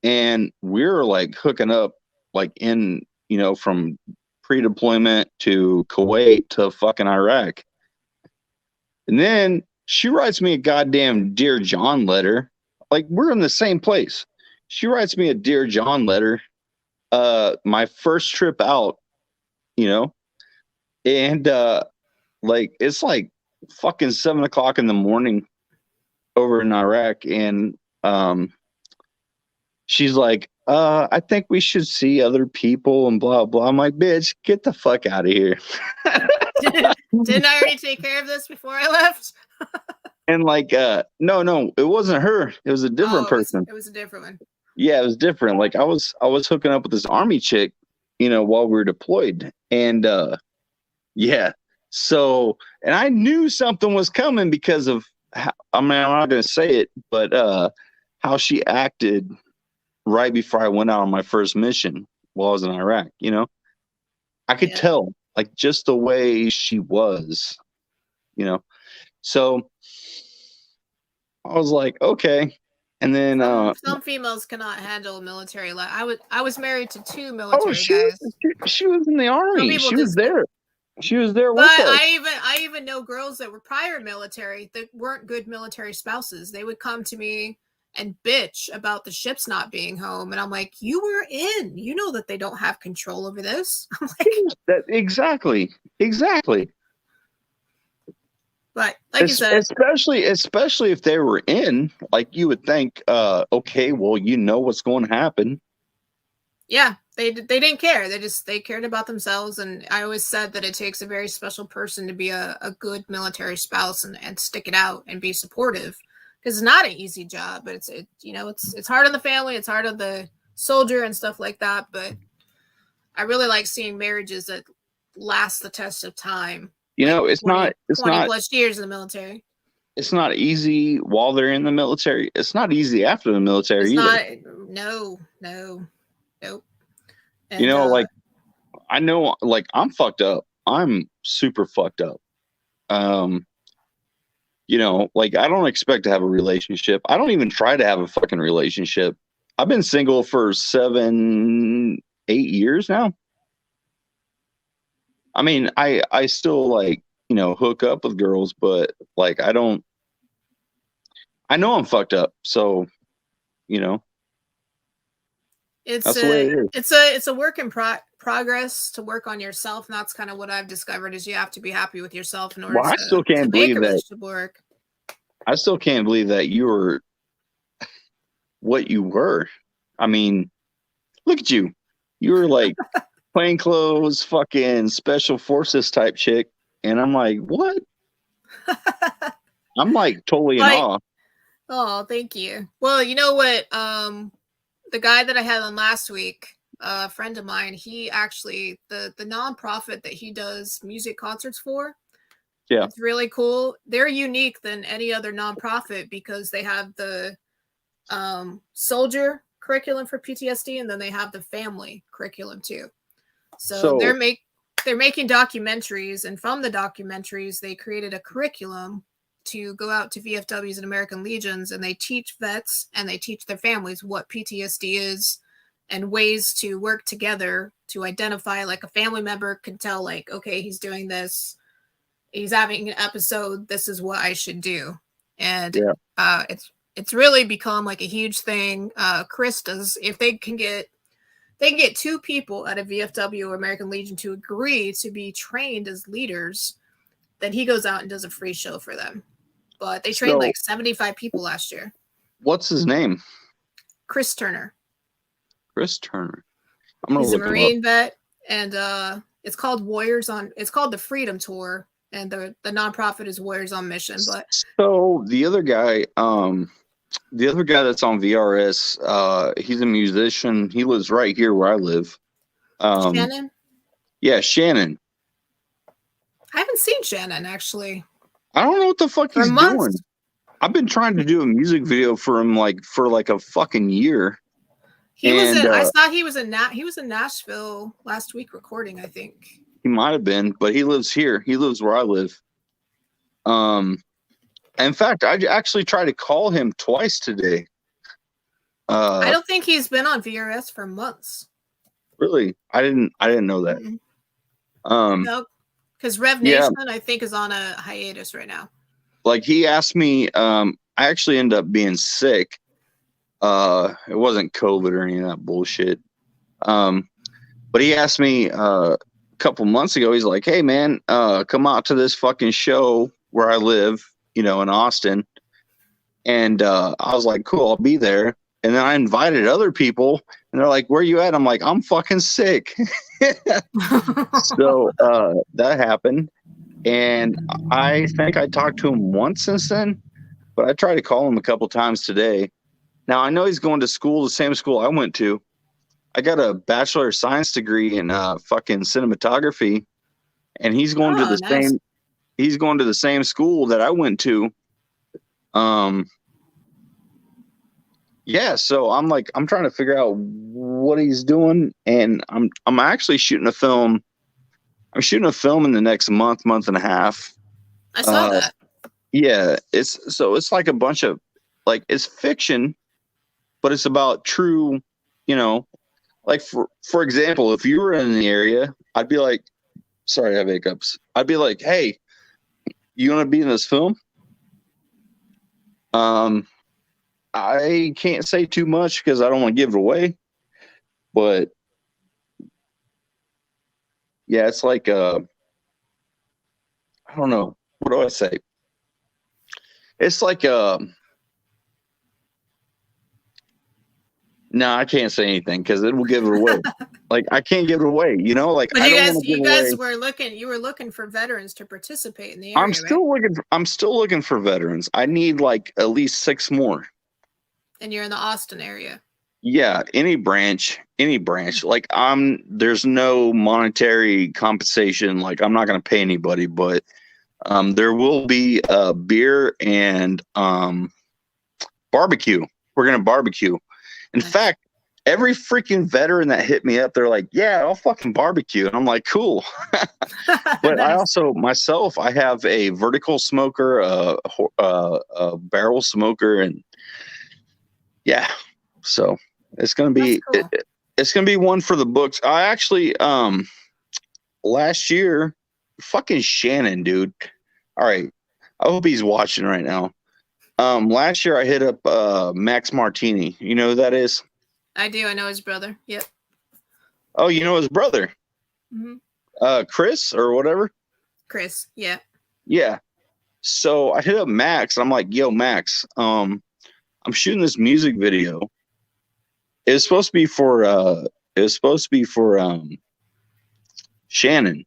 Speaker 2: and we were like hooking up like in, you know, from pre-deployment to Kuwait to fucking Iraq. And then she writes me a goddamn Dear John letter. Like, we're in the same place. She writes me a Dear John letter. My first trip out, you know, and like it's like fucking 7:00 in the morning over in Iraq, and she's like, I think we should see other people and blah blah. I'm like, bitch, get the fuck out of here.
Speaker 1: Didn't I already take care of this before I left?
Speaker 2: And like, no, it wasn't her. It was a different person.
Speaker 1: It was a different one.
Speaker 2: Yeah, it was different. Like I was hooking up with this army chick, you know, while we were deployed. And yeah. So, and I knew something was coming because of how, I mean, I'm not gonna say it, but how she acted right before I went out on my first mission while I was in Iraq, you know. I could tell, like, just the way she was, you know. So I was like, okay. And then
Speaker 1: some females cannot handle military life. I was married to 2 military guys.
Speaker 2: She was in the army. She was there. She was there with us.
Speaker 1: I even know girls that were prior military that weren't good military spouses. They would come to me and bitch about the ships not being home, and I'm like, you were in. You know that they don't have control over this. I'm like,
Speaker 2: exactly.
Speaker 1: But like you said,
Speaker 2: especially if they were in, like you would think, okay, well, you know what's going to happen.
Speaker 1: Yeah, they didn't care. They cared about themselves. And I always said that it takes a very special person to be a good military spouse and stick it out and be supportive, because it's not an easy job. But it's hard on the family, it's hard on the soldier and stuff like that. But I really like seeing marriages that last the test of time.
Speaker 2: You know, it's 20
Speaker 1: plus years in the military. It's
Speaker 2: not easy while they're in the military. It's not easy after the military either.
Speaker 1: Nope. And,
Speaker 2: you know, like, I know, like, I'm fucked up. I'm super fucked up. You know, like, I don't expect to have a relationship. I don't even try to have a fucking relationship. I've been single for 7-8 years now. I mean, I still, like, you know, hook up with girls, but like, I know I'm fucked up. So, you know,
Speaker 1: that's the way it is. It's a work in progress to work on yourself. And that's kind of what I've discovered is you have to be happy with yourself in order
Speaker 2: I still can't believe that.
Speaker 1: Work.
Speaker 2: I still can't believe that you were what you were. I mean, look at you. You were like plainclothes, fucking special forces type chick. And I'm like, what? I'm like totally in awe.
Speaker 1: Oh, thank you. Well, you know what? The guy that I had on last week, a friend of mine, he actually, the nonprofit that he does music concerts for, it's really cool. They're unique than any other nonprofit because they have the soldier curriculum for PTSD, and then they have the family curriculum too. So they're making documentaries, and from the documentaries, they created a curriculum to go out to VFWs and American Legions, and they teach vets and they teach their families what PTSD is and ways to work together to identify, like, a family member can tell, like, okay, he's doing this, he's having an episode, this is what I should do. And it's really become like a huge thing. Chris does, if they can get 2 people at a VFW or American Legion to agree to be trained as leaders, then he goes out and does a free show for them. But they trained like 75 people last year.
Speaker 2: What's his name?
Speaker 1: Chris Turner.
Speaker 2: Chris Turner.
Speaker 1: He's a Marine vet, and it's called it's called the Freedom Tour, and the nonprofit is Warriors on Mission. But
Speaker 2: so the other guy that's on VRS, he's a musician. He lives right here where I live.
Speaker 1: Shannon?
Speaker 2: Yeah, Shannon.
Speaker 1: I haven't seen Shannon, actually.
Speaker 2: I don't know what the fuck he's doing. I've been trying to do a music video for him for a fucking year.
Speaker 1: I thought he was in Nashville last week recording, I think.
Speaker 2: He might have been, but he lives here. He lives where I live. In fact, I actually tried to call him twice today.
Speaker 1: I don't think he's been on VRS for months.
Speaker 2: Really? I didn't know that. Mm-hmm.
Speaker 1: No, because Rev
Speaker 2: Yeah,
Speaker 1: Nation, I think, is on a hiatus right now.
Speaker 2: like he asked me, I actually ended up being sick. It wasn't COVID or any of that bullshit. But he asked me a couple months ago, he's like, hey man, come out to this fucking show where I live, in Austin. And I was like, cool, I'll be there. And then I invited other people and they're like, where you at? I'm like, I'm fucking sick. So that happened. And I think I talked to him once since then, but I tried to call him a couple times today. Now I know he's going to school, the same school I went to. I got a Bachelor of Science degree in fucking cinematography, and he's going to
Speaker 1: Oh,
Speaker 2: the
Speaker 1: nice.
Speaker 2: same. He's going to the same school that I went to. Yeah, so I'm trying to figure out what he's doing, and I'm actually shooting a film. I'm shooting a film in the next month and a half.
Speaker 1: I saw that.
Speaker 2: Yeah, it's like a bunch of it's fiction, but it's about true, like for example, if you were in the area, I'd be like, sorry, I have hiccups. I'd be like, hey, you want to be in this film? I can't say too much because I don't want to give it away, but yeah, it's like I don't know, what do I say? It's like no, I can't say anything because it will give it away. Like I can't give it away, like
Speaker 1: But
Speaker 2: I don't want to give
Speaker 1: you
Speaker 2: away.
Speaker 1: guys were looking. You were looking for veterans to participate in the
Speaker 2: I'm
Speaker 1: area, right?
Speaker 2: still looking for veterans. I need like at least 6 more.
Speaker 1: And you're in the Austin area.
Speaker 2: Yeah, any branch. Like there's no monetary compensation. Like I'm not going to pay anybody, but there will be beer and barbecue. We're going to barbecue. In
Speaker 1: Nice.
Speaker 2: fact, every freaking veteran that hit me up, they're like, yeah, I'll fucking barbecue. And I'm like, cool. But I
Speaker 1: Nice.
Speaker 2: also myself, I have a vertical smoker, a barrel smoker, and yeah, so it's gonna
Speaker 1: That's
Speaker 2: be
Speaker 1: cool.
Speaker 2: it's gonna be one for the books. I actually last year, fucking Shannon, dude. All right, I hope he's watching right now. Last year I hit up Max Martini. You know who that is?
Speaker 1: I do. I know his brother. Yep.
Speaker 2: Oh, you know his brother, Chris or whatever.
Speaker 1: Chris. Yeah.
Speaker 2: Yeah. So I hit up Max. I'm like, yo, Max, I'm shooting this music video. It was supposed to be for Shannon.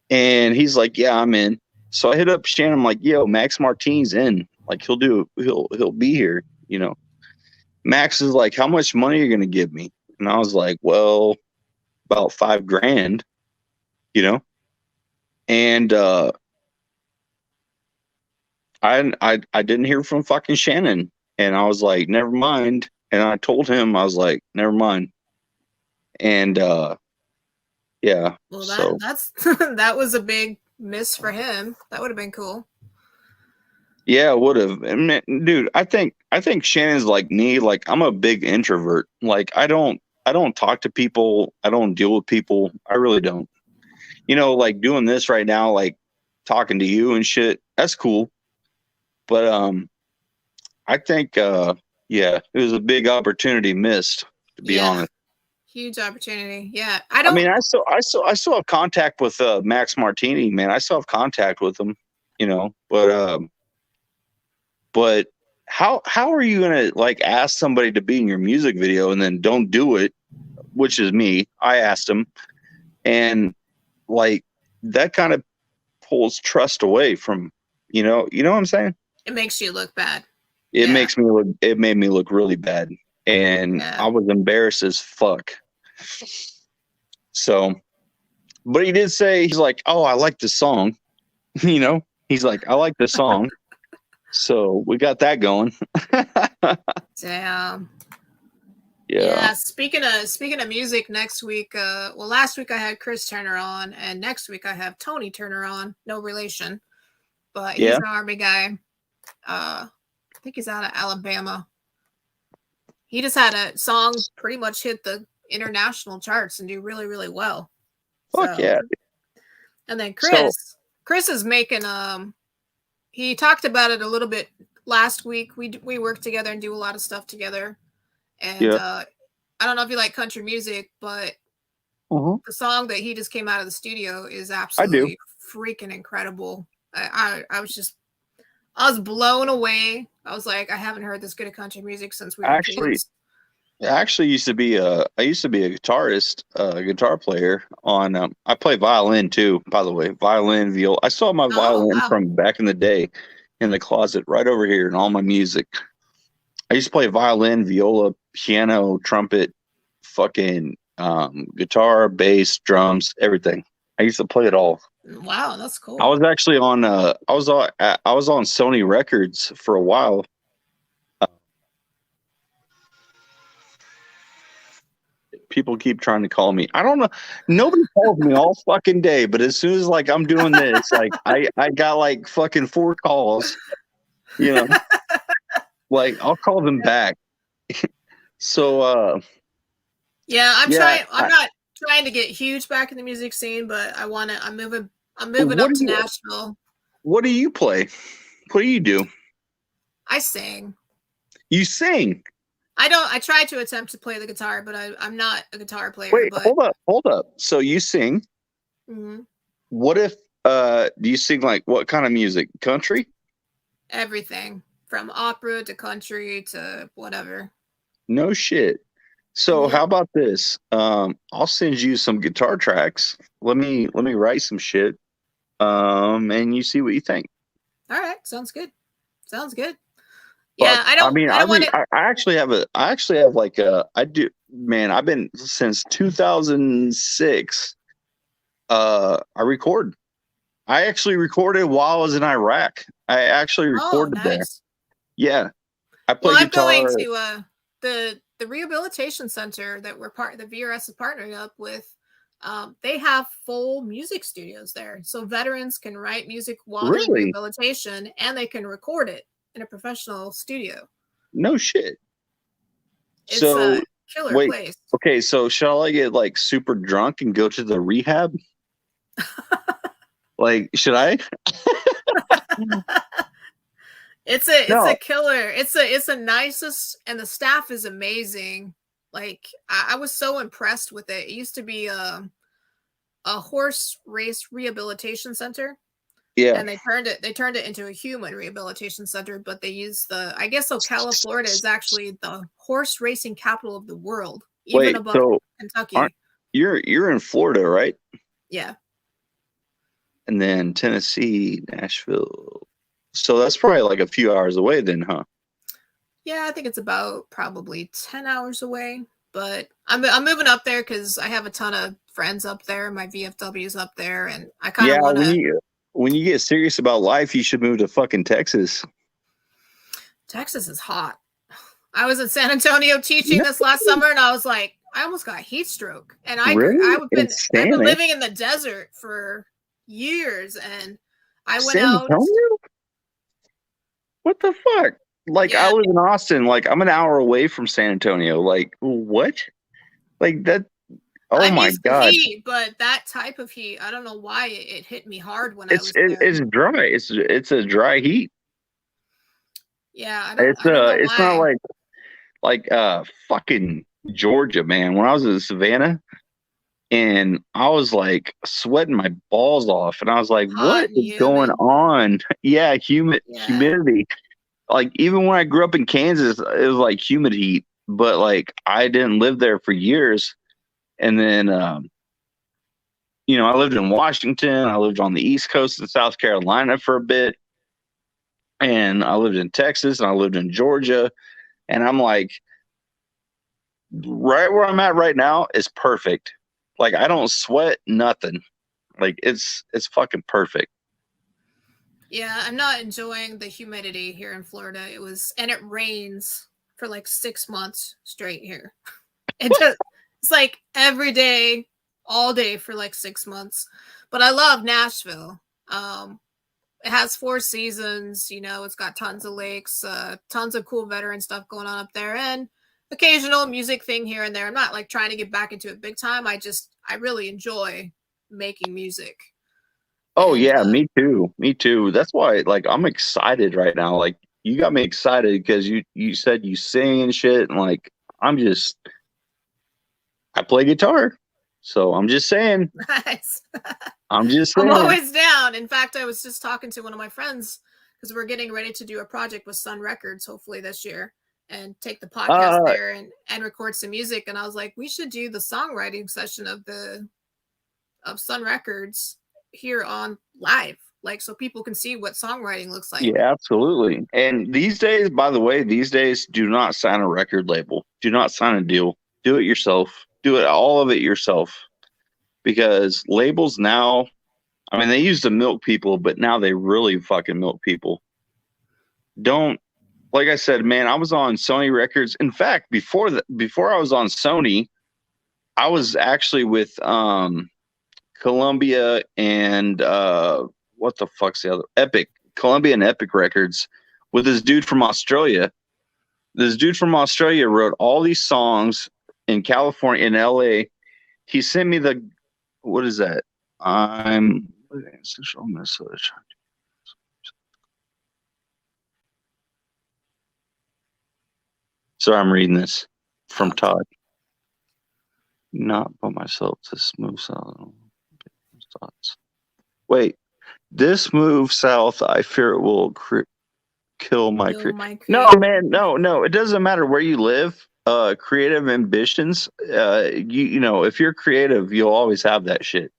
Speaker 2: And he's like, yeah, I'm in. So I hit up Shannon. I'm like, yo, Max Martine's in. Like he'll be here, Max is like, how much money are you gonna give me? And I was like, well, about $5,000, And I didn't hear from fucking Shannon. And I was like, never mind. And I told him, I was like, never mind. And yeah.
Speaker 1: Well,
Speaker 2: So
Speaker 1: that's that was a big miss for him. That would have been cool.
Speaker 2: yeah, would have. Dude, I think Shannon's like me. Like I'm a big introvert. Like I don't talk to people. I don't deal with people. I really don't. Like doing this right now, like talking to you and shit. That's cool. But I think yeah, it was a big opportunity missed, to be
Speaker 1: Yeah.
Speaker 2: honest.
Speaker 1: Huge opportunity. Yeah.
Speaker 2: I mean, I still have contact with Max Martini, man. I still have contact with him, but how are you gonna like ask somebody to be in your music video and then don't do it, which is me. I asked him, and like that kind of pulls trust away from, what I'm saying?
Speaker 1: It makes you look bad.
Speaker 2: It
Speaker 1: Yeah.
Speaker 2: made me look really bad, and
Speaker 1: Yeah.
Speaker 2: I was embarrassed as fuck. So, but he did say, he's like, oh, I like this song. He's like, I like this song. So we got that going.
Speaker 1: Damn.
Speaker 2: Yeah.
Speaker 1: Speaking of music, next week, last week I had Chris Turner on, and next week I have Tony Turner on. No relation, but he's
Speaker 2: Yeah.
Speaker 1: an Army guy. I think he's out of Alabama. He just had a song pretty much hit the international charts and do really, really well.
Speaker 2: Fuck
Speaker 1: So
Speaker 2: yeah.
Speaker 1: And then
Speaker 2: So
Speaker 1: Chris is making he talked about it a little bit last week. We work together and do a lot of stuff together. And
Speaker 2: yeah.
Speaker 1: I don't know if you like country music, but the song that he just came out of the studio is
Speaker 2: I do.
Speaker 1: absolutely freaking incredible. I was blown away. I was like, I haven't heard this good of country music since we were
Speaker 2: Actually,
Speaker 1: kids.
Speaker 2: I used to be a guitarist, a guitar player on. I play violin too, by the way, violin, viola. I saw my
Speaker 1: Oh
Speaker 2: violin
Speaker 1: wow.
Speaker 2: from back in the day in the closet right over here, and all my music. I used to play violin, viola, piano, trumpet, fucking guitar, bass, drums, everything. I used to play it all.
Speaker 1: Wow, that's
Speaker 2: I
Speaker 1: cool.
Speaker 2: was actually on. I was on Sony Records for a while. People keep trying to call me. I don't know. Nobody calls me all fucking day, but as soon as like I'm doing this, like I got like fucking 4 calls, you know. Like I'll call them back. So
Speaker 1: Yeah,
Speaker 2: yeah,
Speaker 1: I'm not trying to get huge back in the music scene, but I'm moving
Speaker 2: what
Speaker 1: up
Speaker 2: do
Speaker 1: to
Speaker 2: you
Speaker 1: Nashville.
Speaker 2: what do you play? What do you do?
Speaker 1: I sing.
Speaker 2: You sing.
Speaker 1: I try to attempt to play the guitar, but I'm not a guitar player,
Speaker 2: Wait,
Speaker 1: but
Speaker 2: hold up. So you sing. What if do you sing like what kind of music? Country?
Speaker 1: everything from opera to country to whatever.
Speaker 2: No shit. So
Speaker 1: Yep.
Speaker 2: how about this? I'll send you some guitar tracks. Let me write some shit. And you see what you think.
Speaker 1: All right, sounds good. Sounds good.
Speaker 2: But
Speaker 1: Yeah,
Speaker 2: I mean,
Speaker 1: I don't want to.
Speaker 2: I actually have like a I do man. I've been since 2006. I record. I actually recorded while I was in Iraq. I actually
Speaker 1: Oh,
Speaker 2: recorded there.
Speaker 1: nice.
Speaker 2: Yeah, I
Speaker 1: Well,
Speaker 2: play
Speaker 1: I'm going
Speaker 2: guitar.
Speaker 1: to the rehabilitation center that the VRS is partnering up with. They have full music studios there, so veterans can write music while they're in
Speaker 2: Really?
Speaker 1: rehabilitation, and they can record it in a professional studio.
Speaker 2: No shit.
Speaker 1: It's
Speaker 2: So
Speaker 1: a killer
Speaker 2: wait,
Speaker 1: place.
Speaker 2: okay. So shall I get like super drunk and go to the rehab? Like, should I?
Speaker 1: It's a
Speaker 2: No,
Speaker 1: killer. It's a nicest, and the staff is amazing. Like I was so impressed with it. It used to be a horse race rehabilitation center,
Speaker 2: yeah.
Speaker 1: and they turned it into a human rehabilitation center, but they use the I guess Ocala, Florida is actually the horse racing capital of the world, even
Speaker 2: Wait,
Speaker 1: above
Speaker 2: so aren't
Speaker 1: Kentucky.
Speaker 2: you're in Florida, right?
Speaker 1: Yeah.
Speaker 2: And then Tennessee, Nashville. So that's probably like a few hours away then, huh?
Speaker 1: Yeah, I think it's about probably 10 hours away, but I'm moving up there cuz I have a ton of friends up there, my VFW's up there, and I kind
Speaker 2: Yeah,
Speaker 1: of want to
Speaker 2: when you get serious about life, you should move to fucking Texas.
Speaker 1: Texas is hot. I was in San Antonio teaching
Speaker 2: No,
Speaker 1: this last summer, and I was like, I almost got heat stroke. And
Speaker 2: really? In
Speaker 1: I've been
Speaker 2: San
Speaker 1: living in the desert for years, and I went
Speaker 2: San
Speaker 1: out.
Speaker 2: Antonio? What the fuck? Like I
Speaker 1: Yeah,
Speaker 2: live in Austin, like I'm an hour away from San Antonio. Like what? Like that oh
Speaker 1: I'm
Speaker 2: my
Speaker 1: used to
Speaker 2: God.
Speaker 1: heat, but that type of heat, I don't know why it hit me hard when I was there.
Speaker 2: It's dry. It's a dry heat.
Speaker 1: Yeah,
Speaker 2: It's
Speaker 1: I don't know
Speaker 2: it's not
Speaker 1: why.
Speaker 2: like fucking Georgia, man. When I was in Savannah and I was like sweating my balls off and I was like,
Speaker 1: Hot
Speaker 2: what
Speaker 1: and
Speaker 2: is going
Speaker 1: humid.
Speaker 2: on? Yeah,
Speaker 1: Yeah.
Speaker 2: humidity. Like even when I grew up in Kansas, it was like humid heat, but like I didn't live there for years. And then I lived in Washington, I lived on the East Coast of South Carolina for a bit, and I lived in Texas and I lived in Georgia. And I'm like, right where I'm at right now is perfect. Like I don't sweat nothing. Like it's fucking perfect.
Speaker 1: Yeah, I'm not enjoying the humidity here in Florida. And it rains for like 6 months straight here. It's like every day, all day for like 6 months. But I love Nashville. It has 4 seasons. It's got tons of lakes, tons of cool veteran stuff going on up there, and occasional music thing here and there. I'm not like trying to get back into it big time. I really enjoy making music.
Speaker 2: Oh
Speaker 1: And
Speaker 2: yeah, me too. Me too. That's why like I'm excited right now. Like you got me excited because you said you sing and shit and like I'm just I play guitar. So I'm just saying.
Speaker 1: nice.
Speaker 2: I'm just
Speaker 1: I'm
Speaker 2: saying.
Speaker 1: always down. In fact, I was just talking to one of my friends because we're getting ready to do a project with Sun Records hopefully this year and take the podcast
Speaker 2: Uh
Speaker 1: there and record some music. And I was like, we should do the songwriting session of Sun Records here on live, like so people can see what songwriting looks like.
Speaker 2: yeah, absolutely. And these days, by the way, these days do not sign a record label. Do not sign a deal. Do it yourself. Do it all of it yourself. Because labels now, I mean, they used to milk people, but now they really fucking milk people. Don't like I said, man, I was on Sony Records. In fact, before I was on Sony, I was actually with Columbia and what the fuck's the other Epic, Columbia and Epic Records with this dude from Australia. This dude from Australia wrote all these songs in California, in LA. He sent me the what is that? I'm sorry, I'm reading this from
Speaker 1: Okay.
Speaker 2: Todd. Not by myself to smooth south. Wait, this move south, I fear it will kill my
Speaker 1: Kill
Speaker 2: career.
Speaker 1: my
Speaker 2: No,
Speaker 1: creative.
Speaker 2: man, no. It doesn't matter where you live. Creative ambitions. You know, if you're creative, you'll always have that shit.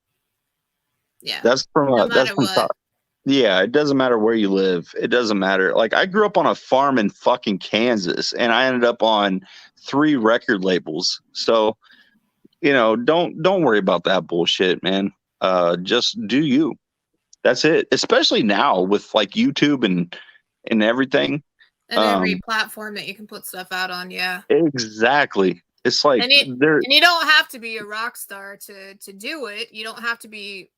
Speaker 1: Yeah. No
Speaker 2: That's
Speaker 1: matter
Speaker 2: from
Speaker 1: what.
Speaker 2: Todd. Yeah, it doesn't matter where you live. It doesn't matter. Like I grew up on a farm in fucking Kansas, and I ended up on 3 record labels. So you know, don't worry about that bullshit, man. Just do you. That's it. Especially now with like YouTube and everything.
Speaker 1: And every
Speaker 2: Um,
Speaker 1: platform that you can put stuff out on, yeah.
Speaker 2: exactly. It's like they're
Speaker 1: And you don't have to be a rock star to do it. You don't have to be,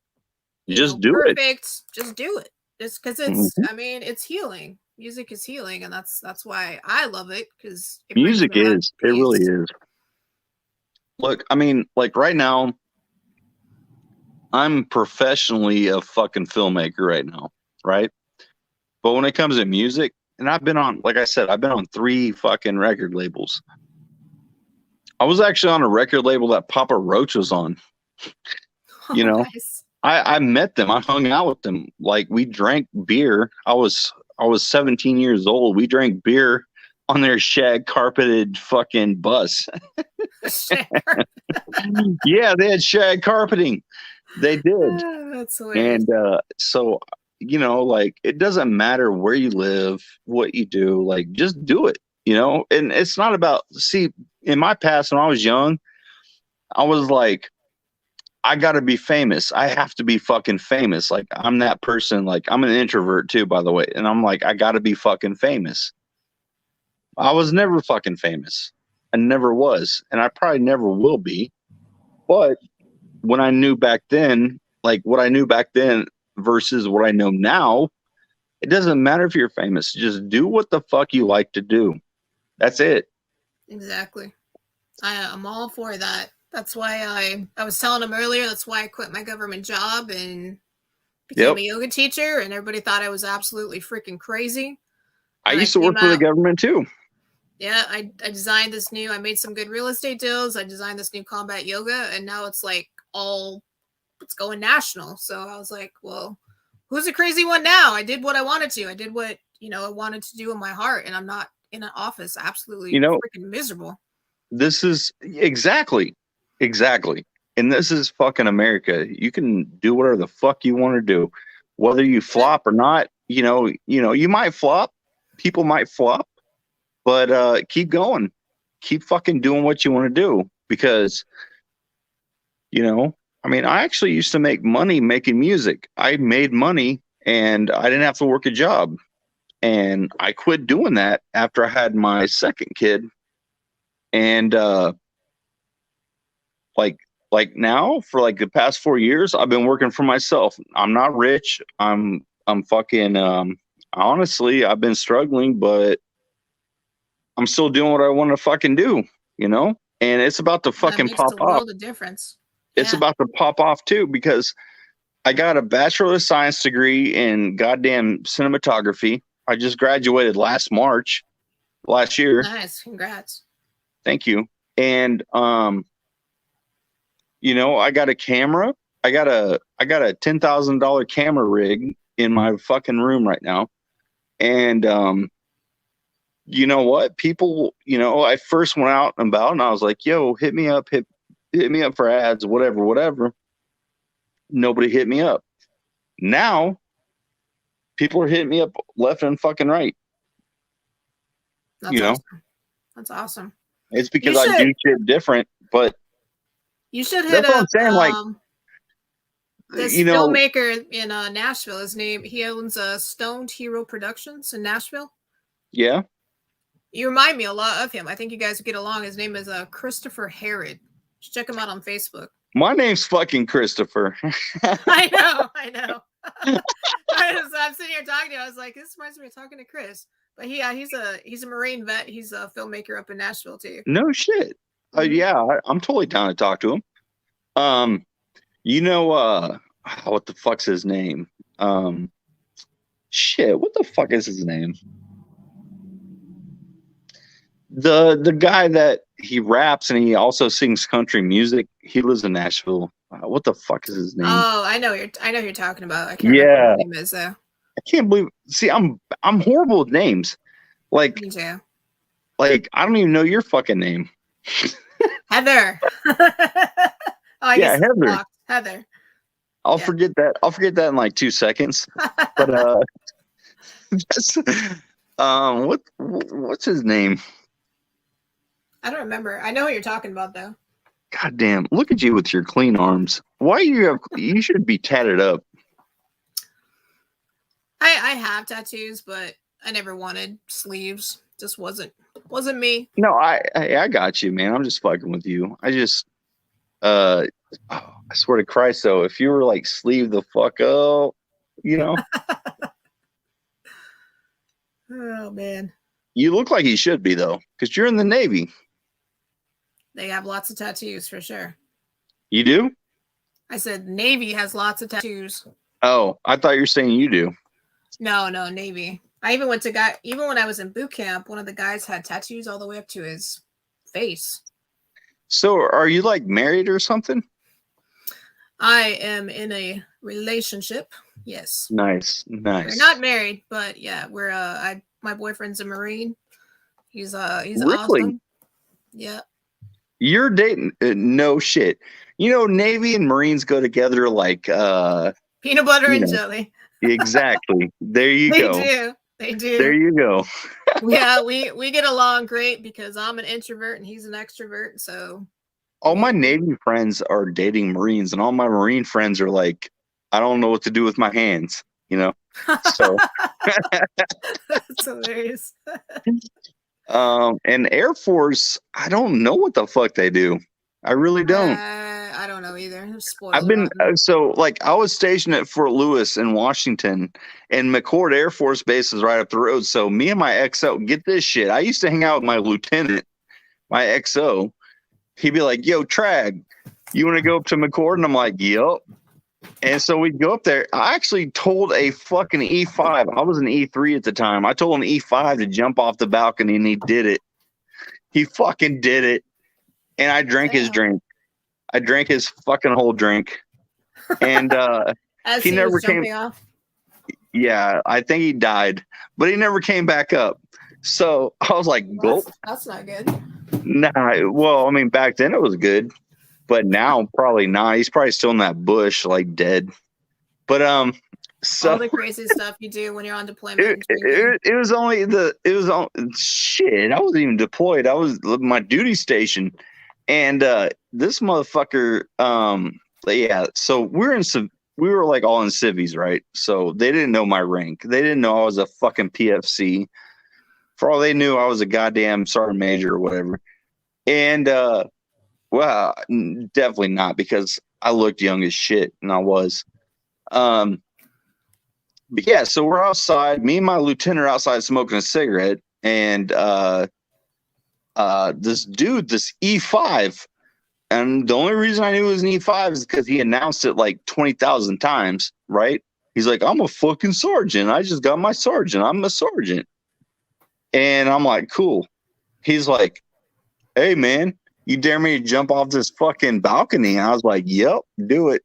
Speaker 2: just do it.
Speaker 1: perfect. Just do it. Just because
Speaker 2: Mhm.
Speaker 1: I mean, it's healing. Music is healing, and that's why I love it because it brings
Speaker 2: Music
Speaker 1: me a lot of
Speaker 2: is. It really
Speaker 1: peace.
Speaker 2: is. Look, I mean, like right now, I'm professionally a fucking filmmaker right now, right? But when it comes to music, and I've been on, like I said, I've been on 3 fucking record labels. I was actually on a record label that Papa Roach was on. You
Speaker 1: Oh,
Speaker 2: know,
Speaker 1: nice.
Speaker 2: I met them. I hung out with them. Like we drank beer. I was 17 years old. We drank beer on their shag carpeted fucking bus. Yeah, they had shag carpeting. They did.
Speaker 1: That's hilarious.
Speaker 2: And so you know, like it doesn't matter where you live, what you do, like just do it, you know? And it's not about see, in my past when I was young, I was like I got to be famous. I have to be fucking famous. Like I'm that person. Like I'm an introvert too, by the way. And I'm like, I got to be fucking famous. I was never fucking famous. I never was. And I probably never will be. But when I knew back then, like what I knew back then versus what I know now, it doesn't matter if you're famous. Just do what the fuck you like to do. That's it.
Speaker 1: Exactly. I'm all for that. That's why I was telling him earlier. That's why I quit my government job and became
Speaker 2: Yep.
Speaker 1: a yoga teacher, and everybody thought I was absolutely freaking crazy.
Speaker 2: I
Speaker 1: And I
Speaker 2: used to work
Speaker 1: came
Speaker 2: for the
Speaker 1: out.
Speaker 2: government too.
Speaker 1: Yeah, I designed this new. I made some good real estate deals. I designed this new combat yoga, and now it's like all it's going national. So I was like, well, who's the crazy one now? I did what I wanted to. I did what I wanted to do in my heart, and I'm not in an office
Speaker 2: You
Speaker 1: absolutely
Speaker 2: know,
Speaker 1: freaking miserable.
Speaker 2: this is exactly. And this is fucking America. You can do whatever the fuck you want to do. Whether you flop or not, you might flop. People might flop, but keep going. Keep fucking doing what you want to do because, I mean, I actually used to make money making music. I made money and I didn't have to work a job. And I quit doing that after I had my second kid. And like like now for like the past 4 years, I've been working for myself. I'm not rich. I'm fucking honestly, I've been struggling, but I'm still doing what I want to fucking do, you know? And it's about to
Speaker 1: That
Speaker 2: fucking
Speaker 1: makes
Speaker 2: pop
Speaker 1: a
Speaker 2: off.
Speaker 1: world of difference.
Speaker 2: It's
Speaker 1: Yeah.
Speaker 2: about to pop off too because I got a Bachelor of Science degree in goddamn cinematography. I just graduated last year.
Speaker 1: Nice. Congrats.
Speaker 2: Thank you. And I got a camera. I got a $10,000 camera rig in my fucking room right now. And you know what? People, I first went out and about and I was like, yo, hit me up for ads, whatever. Nobody hit me up. Now people are hitting me up left and fucking right.
Speaker 1: That's awesome. That's awesome.
Speaker 2: It's because I do shit different, but
Speaker 1: you should hit
Speaker 2: up
Speaker 1: this filmmaker in Nashville. He owns Stoned Hero Productions in Nashville.
Speaker 2: Yeah.
Speaker 1: You remind me a lot of him. I think you guys would get along. His name is Christopher Herod. Just check him out on Facebook.
Speaker 2: My name's fucking Christopher.
Speaker 1: I know. I'm sitting here talking to you. I was like, this reminds me of talking to Chris. But he's a Marine vet. He's a filmmaker up in Nashville too.
Speaker 2: No shit. Yeah, I'm totally down to talk to him. What the fuck's his name? Shit, what the fuck is his name? The guy that he raps and he also sings country music. He lives in Nashville. What the fuck is his name?
Speaker 1: Oh, I know you're talking about. I can't remember what his name is though.
Speaker 2: I can't believe. See, I'm horrible with names. Like,
Speaker 1: me too.
Speaker 2: Like, I don't even know your fucking name.
Speaker 1: Heather.
Speaker 2: Heather.
Speaker 1: Heather.
Speaker 2: I'll forget that. I'll forget that in like 2 seconds. But what's his name?
Speaker 1: I don't remember. I know what you're talking about though.
Speaker 2: God damn! Look at you with your clean arms. Why you should be tatted up.
Speaker 1: I have tattoos, but I never wanted sleeves. Just wasn't me.
Speaker 2: No, I got you, man. I'm just fucking with you. I just I swear to Christ though, if you were like sleeve the fuck up,
Speaker 1: Oh man.
Speaker 2: You look like you should be though, because you're in the Navy.
Speaker 1: They have lots of tattoos for sure.
Speaker 2: You do?
Speaker 1: I said Navy has lots of tattoos.
Speaker 2: Oh, I thought you were saying you do.
Speaker 1: No, Navy. I even went to even when I was in boot camp, one of the guys had tattoos all the way up to his face.
Speaker 2: So are you like married or something?
Speaker 1: I am in a relationship. Yes.
Speaker 2: Nice.
Speaker 1: We're not married, but yeah, we're my boyfriend's a Marine. He's
Speaker 2: really?
Speaker 1: awesome. Yeah.
Speaker 2: You're dating? No shit. Navy and Marines go together like
Speaker 1: peanut butter and jelly.
Speaker 2: Exactly. There you go.
Speaker 1: They do.
Speaker 2: There you go.
Speaker 1: Yeah, we get along great because I'm an introvert and he's an extrovert. So
Speaker 2: all my Navy friends are dating Marines, and all my Marine friends are like, I don't know what to do with my hands. So
Speaker 1: that's hilarious.
Speaker 2: And Air Force, I don't know what the fuck they do. I really don't.
Speaker 1: I don't know either.
Speaker 2: I've been I was stationed at Fort Lewis in Washington, and McCord Air Force Base is right up the road. So me and my XO, get this shit. I used to hang out with my lieutenant, my XO. He'd be like, "Yo, Trag, you want to go up to McCord?" And I'm like, "Yup." And so we'd go up there. I actually told a fucking E5. I was an E3 at the time. I told an E5 to jump off the balcony, and he did it. He fucking did it. And I drank his drink. I drank his fucking whole drink. And
Speaker 1: as he never came off.
Speaker 2: Yeah, I think he died, but he never came back up. So I was like, "Gulp."
Speaker 1: That's not good.
Speaker 2: Nah, well, I mean, back then it was good. But now probably not. He's probably still in that bush, like dead. But so
Speaker 1: all the crazy stuff you do when you're on deployment.
Speaker 2: It was shit. I wasn't even deployed. I was my duty station, and this motherfucker. Yeah. So we were like all in civvies, right? So they didn't know my rank. They didn't know I was a fucking PFC. For all they knew, I was a goddamn sergeant major or whatever. And well, definitely not, because I looked young as shit, and I was. But yeah, so we're outside. Me and my lieutenant are outside smoking a cigarette, and this dude, this E5, And the only reason I knew it was an E5 is because he announced it like 20,000 times, right? He's like, I'm a fucking sergeant. I just got my sergeant. I'm a sergeant. And I'm like, cool. He's like, hey, man, you dare me to jump off this fucking balcony? And I was like, yep, do it.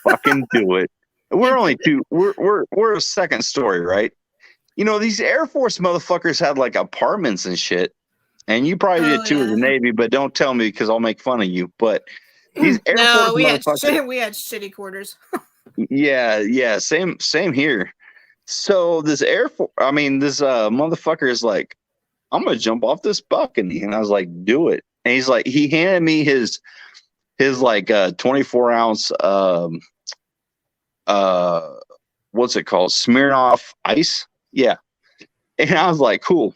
Speaker 2: Fucking do it. We're only two. We're a second story, right? You know, these Air Force motherfuckers had like apartments and shit. And you probably did too as a Navy, but don't tell me because I'll make fun of you. But these Air Force motherfuckers.
Speaker 1: We had shitty quarters.
Speaker 2: Yeah. Same here. So this motherfucker is like, I'm gonna jump off this balcony, and I was like, do it. And he's like, he handed me his like 24-ounce what's it called? Smirnoff Ice. Yeah. And I was like, cool.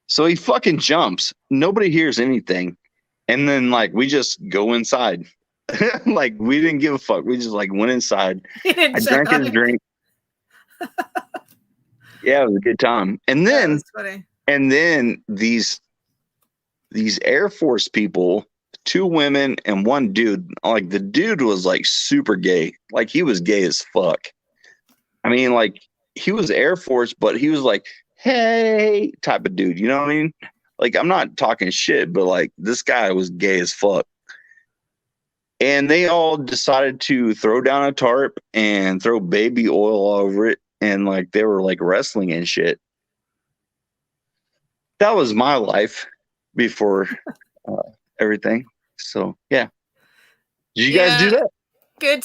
Speaker 2: So he fucking jumps. Nobody hears anything. And then like we just go inside. Like we didn't give a fuck. We just like went inside. I drank his drink. Yeah, it was a good time. And then these Air Force people, 2 women and 1 dude, like the dude was like super gay. Like he was gay as fuck. I mean, like he was Air Force, but he was like, hey, type of dude. You know what I mean? Like I'm not talking shit, but like this guy was gay as fuck. And they all decided to throw down a tarp and throw baby oil all over it. And like they were like wrestling and shit. That was my life before everything. So yeah. Did you guys do that?
Speaker 1: Good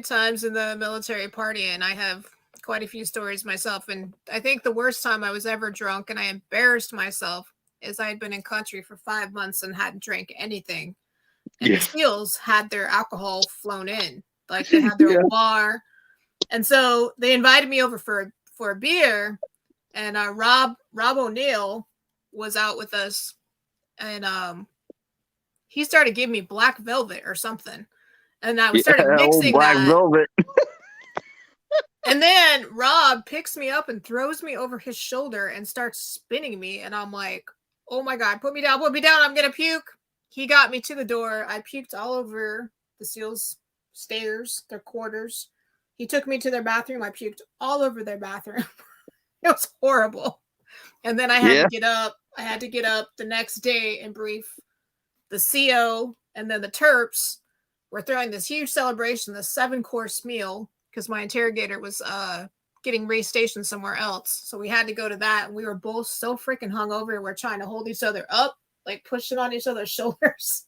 Speaker 1: times in the military party, and I have quite a few stories myself. And I think the worst time I was ever drunk and I embarrassed myself is I had been in country for 5 months and hadn't drank anything. And the SEALs had their alcohol flown in, like they had their bar. And so they invited me over for a beer, and Rob O'Neill was out with us, and he started giving me Black Velvet or something, and I started mixing
Speaker 2: Black Velvet.
Speaker 1: And then Rob picks me up and throws me over his shoulder and starts spinning me, and I'm like, oh my God, put me down, I'm gonna puke. He got me to the door. I puked all over the SEALs' stairs, their quarters. He took me to their bathroom. I puked all over their bathroom. It was horrible. And then I had to get up. I had to get up the next day and brief the CO, and then the Terps were throwing this huge celebration, this 7-course meal, because my interrogator was getting restationed somewhere else. So we had to go to that. And we were both so freaking hungover. We're trying to hold each other up, like pushing on each other's shoulders.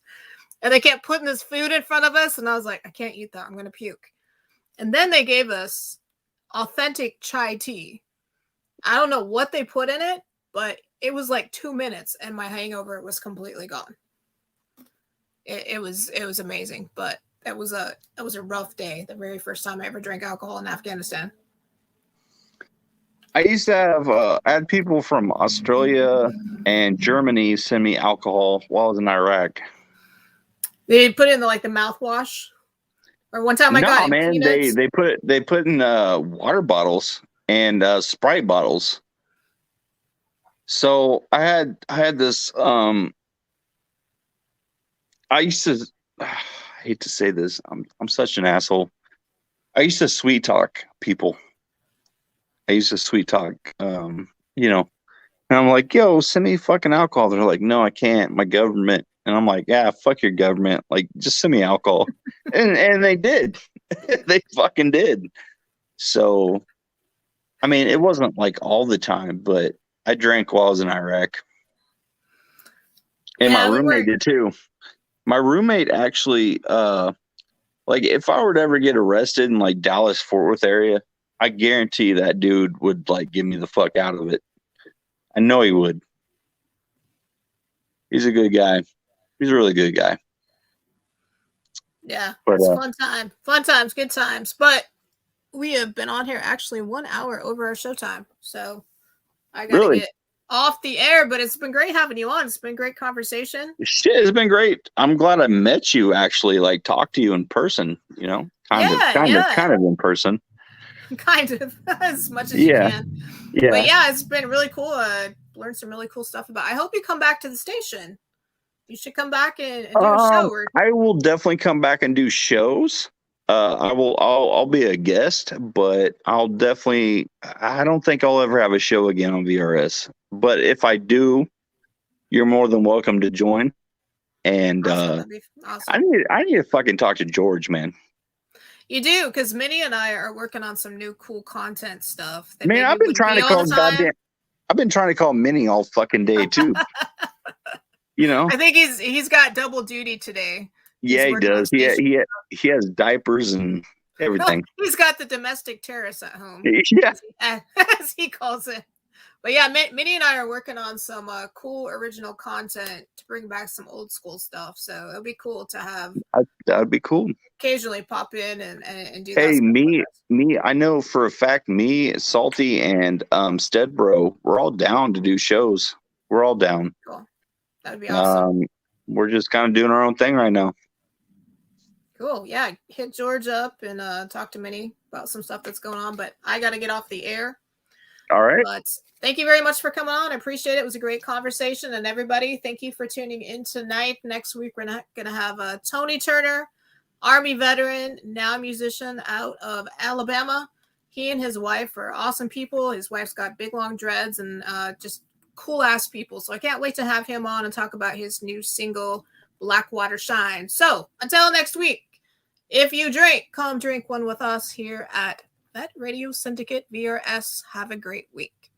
Speaker 1: And they kept putting this food in front of us. And I was like, I can't eat that. I'm going to puke. And then they gave us authentic chai tea. I don't know what they put in it, but it was like 2 minutes and my hangover was completely gone. It was amazing, but it was a rough day. The very first time I ever drank alcohol in Afghanistan.
Speaker 2: I used to have I had people from Australia and Germany send me alcohol while I was in Iraq.
Speaker 1: They put in the mouthwash. Or one time I got
Speaker 2: peanuts. they put in water bottles and Sprite bottles. So I had this I used to I hate to say this, I'm such an asshole. I used to sweet talk people. And I'm like, yo, send me fucking alcohol. They're like, no, I can't. My government. And I'm like, yeah, fuck your government. Like, just send me alcohol. and they did. They fucking did. So, I mean, it wasn't like all the time, but I drank while I was in Iraq. And my roommate did too. My roommate actually, like, if I were to ever get arrested in like Dallas, Fort Worth area, I guarantee that dude would like get me the fuck out of it. I know he would. He's a good guy. He's a really good guy.
Speaker 1: Yeah, it's fun times, good times. But we have been on here actually 1 hour over our showtime, so I gotta get off the air. But it's been great having you on. It's been great conversation.
Speaker 2: Shit, it's been great. I'm glad I met you. Actually, like talk to you in person. You know, kind of in person.
Speaker 1: Kind of as much as you can. Yeah. But yeah, it's been really cool. Learned some really cool stuff about. I hope you come back to the station. You should come back and do a show.
Speaker 2: I will definitely come back and do shows. I'll be a guest, but I don't think I'll ever have a show again on VRS. But if I do, you're more than welcome to join. And
Speaker 1: awesome. That'd be awesome.
Speaker 2: I need to fucking talk to George, man.
Speaker 1: You do, because Minnie and I are working on some new cool content stuff.
Speaker 2: Man, I've been trying to call Minnie all fucking day too. You know,
Speaker 1: I think he's got double duty today.
Speaker 2: Yeah, he does. He has diapers and everything.
Speaker 1: He's got the domestic terrorists at home.
Speaker 2: Yeah,
Speaker 1: as he calls it. But yeah, Minnie and I are working on some cool original content to bring back some old school stuff. So it'll be cool to have.
Speaker 2: That'd be cool.
Speaker 1: Occasionally pop in and do.
Speaker 2: Hey, me. I know for a fact, me, Salty, and Steadbro, we're all down to do shows. We're all down.
Speaker 1: Cool. That'd be awesome.
Speaker 2: We're just kind of doing our own thing right now.
Speaker 1: Cool. Yeah, hit George up and talk to Minnie about some stuff that's going on. But I got to get off the air.
Speaker 2: All right.
Speaker 1: But thank you very much for coming on. I appreciate it. It was a great conversation. And everybody, thank you for tuning in tonight. Next week, we're going to have Tony Turner, Army veteran, now musician out of Alabama. He and his wife are awesome people. His wife's got big, long dreads and just cool-ass people. So I can't wait to have him on and talk about his new single, Blackwater Shine. So until next week, if you drink, come drink one with us here at Vet Radio Syndicate VRS. Have a great week.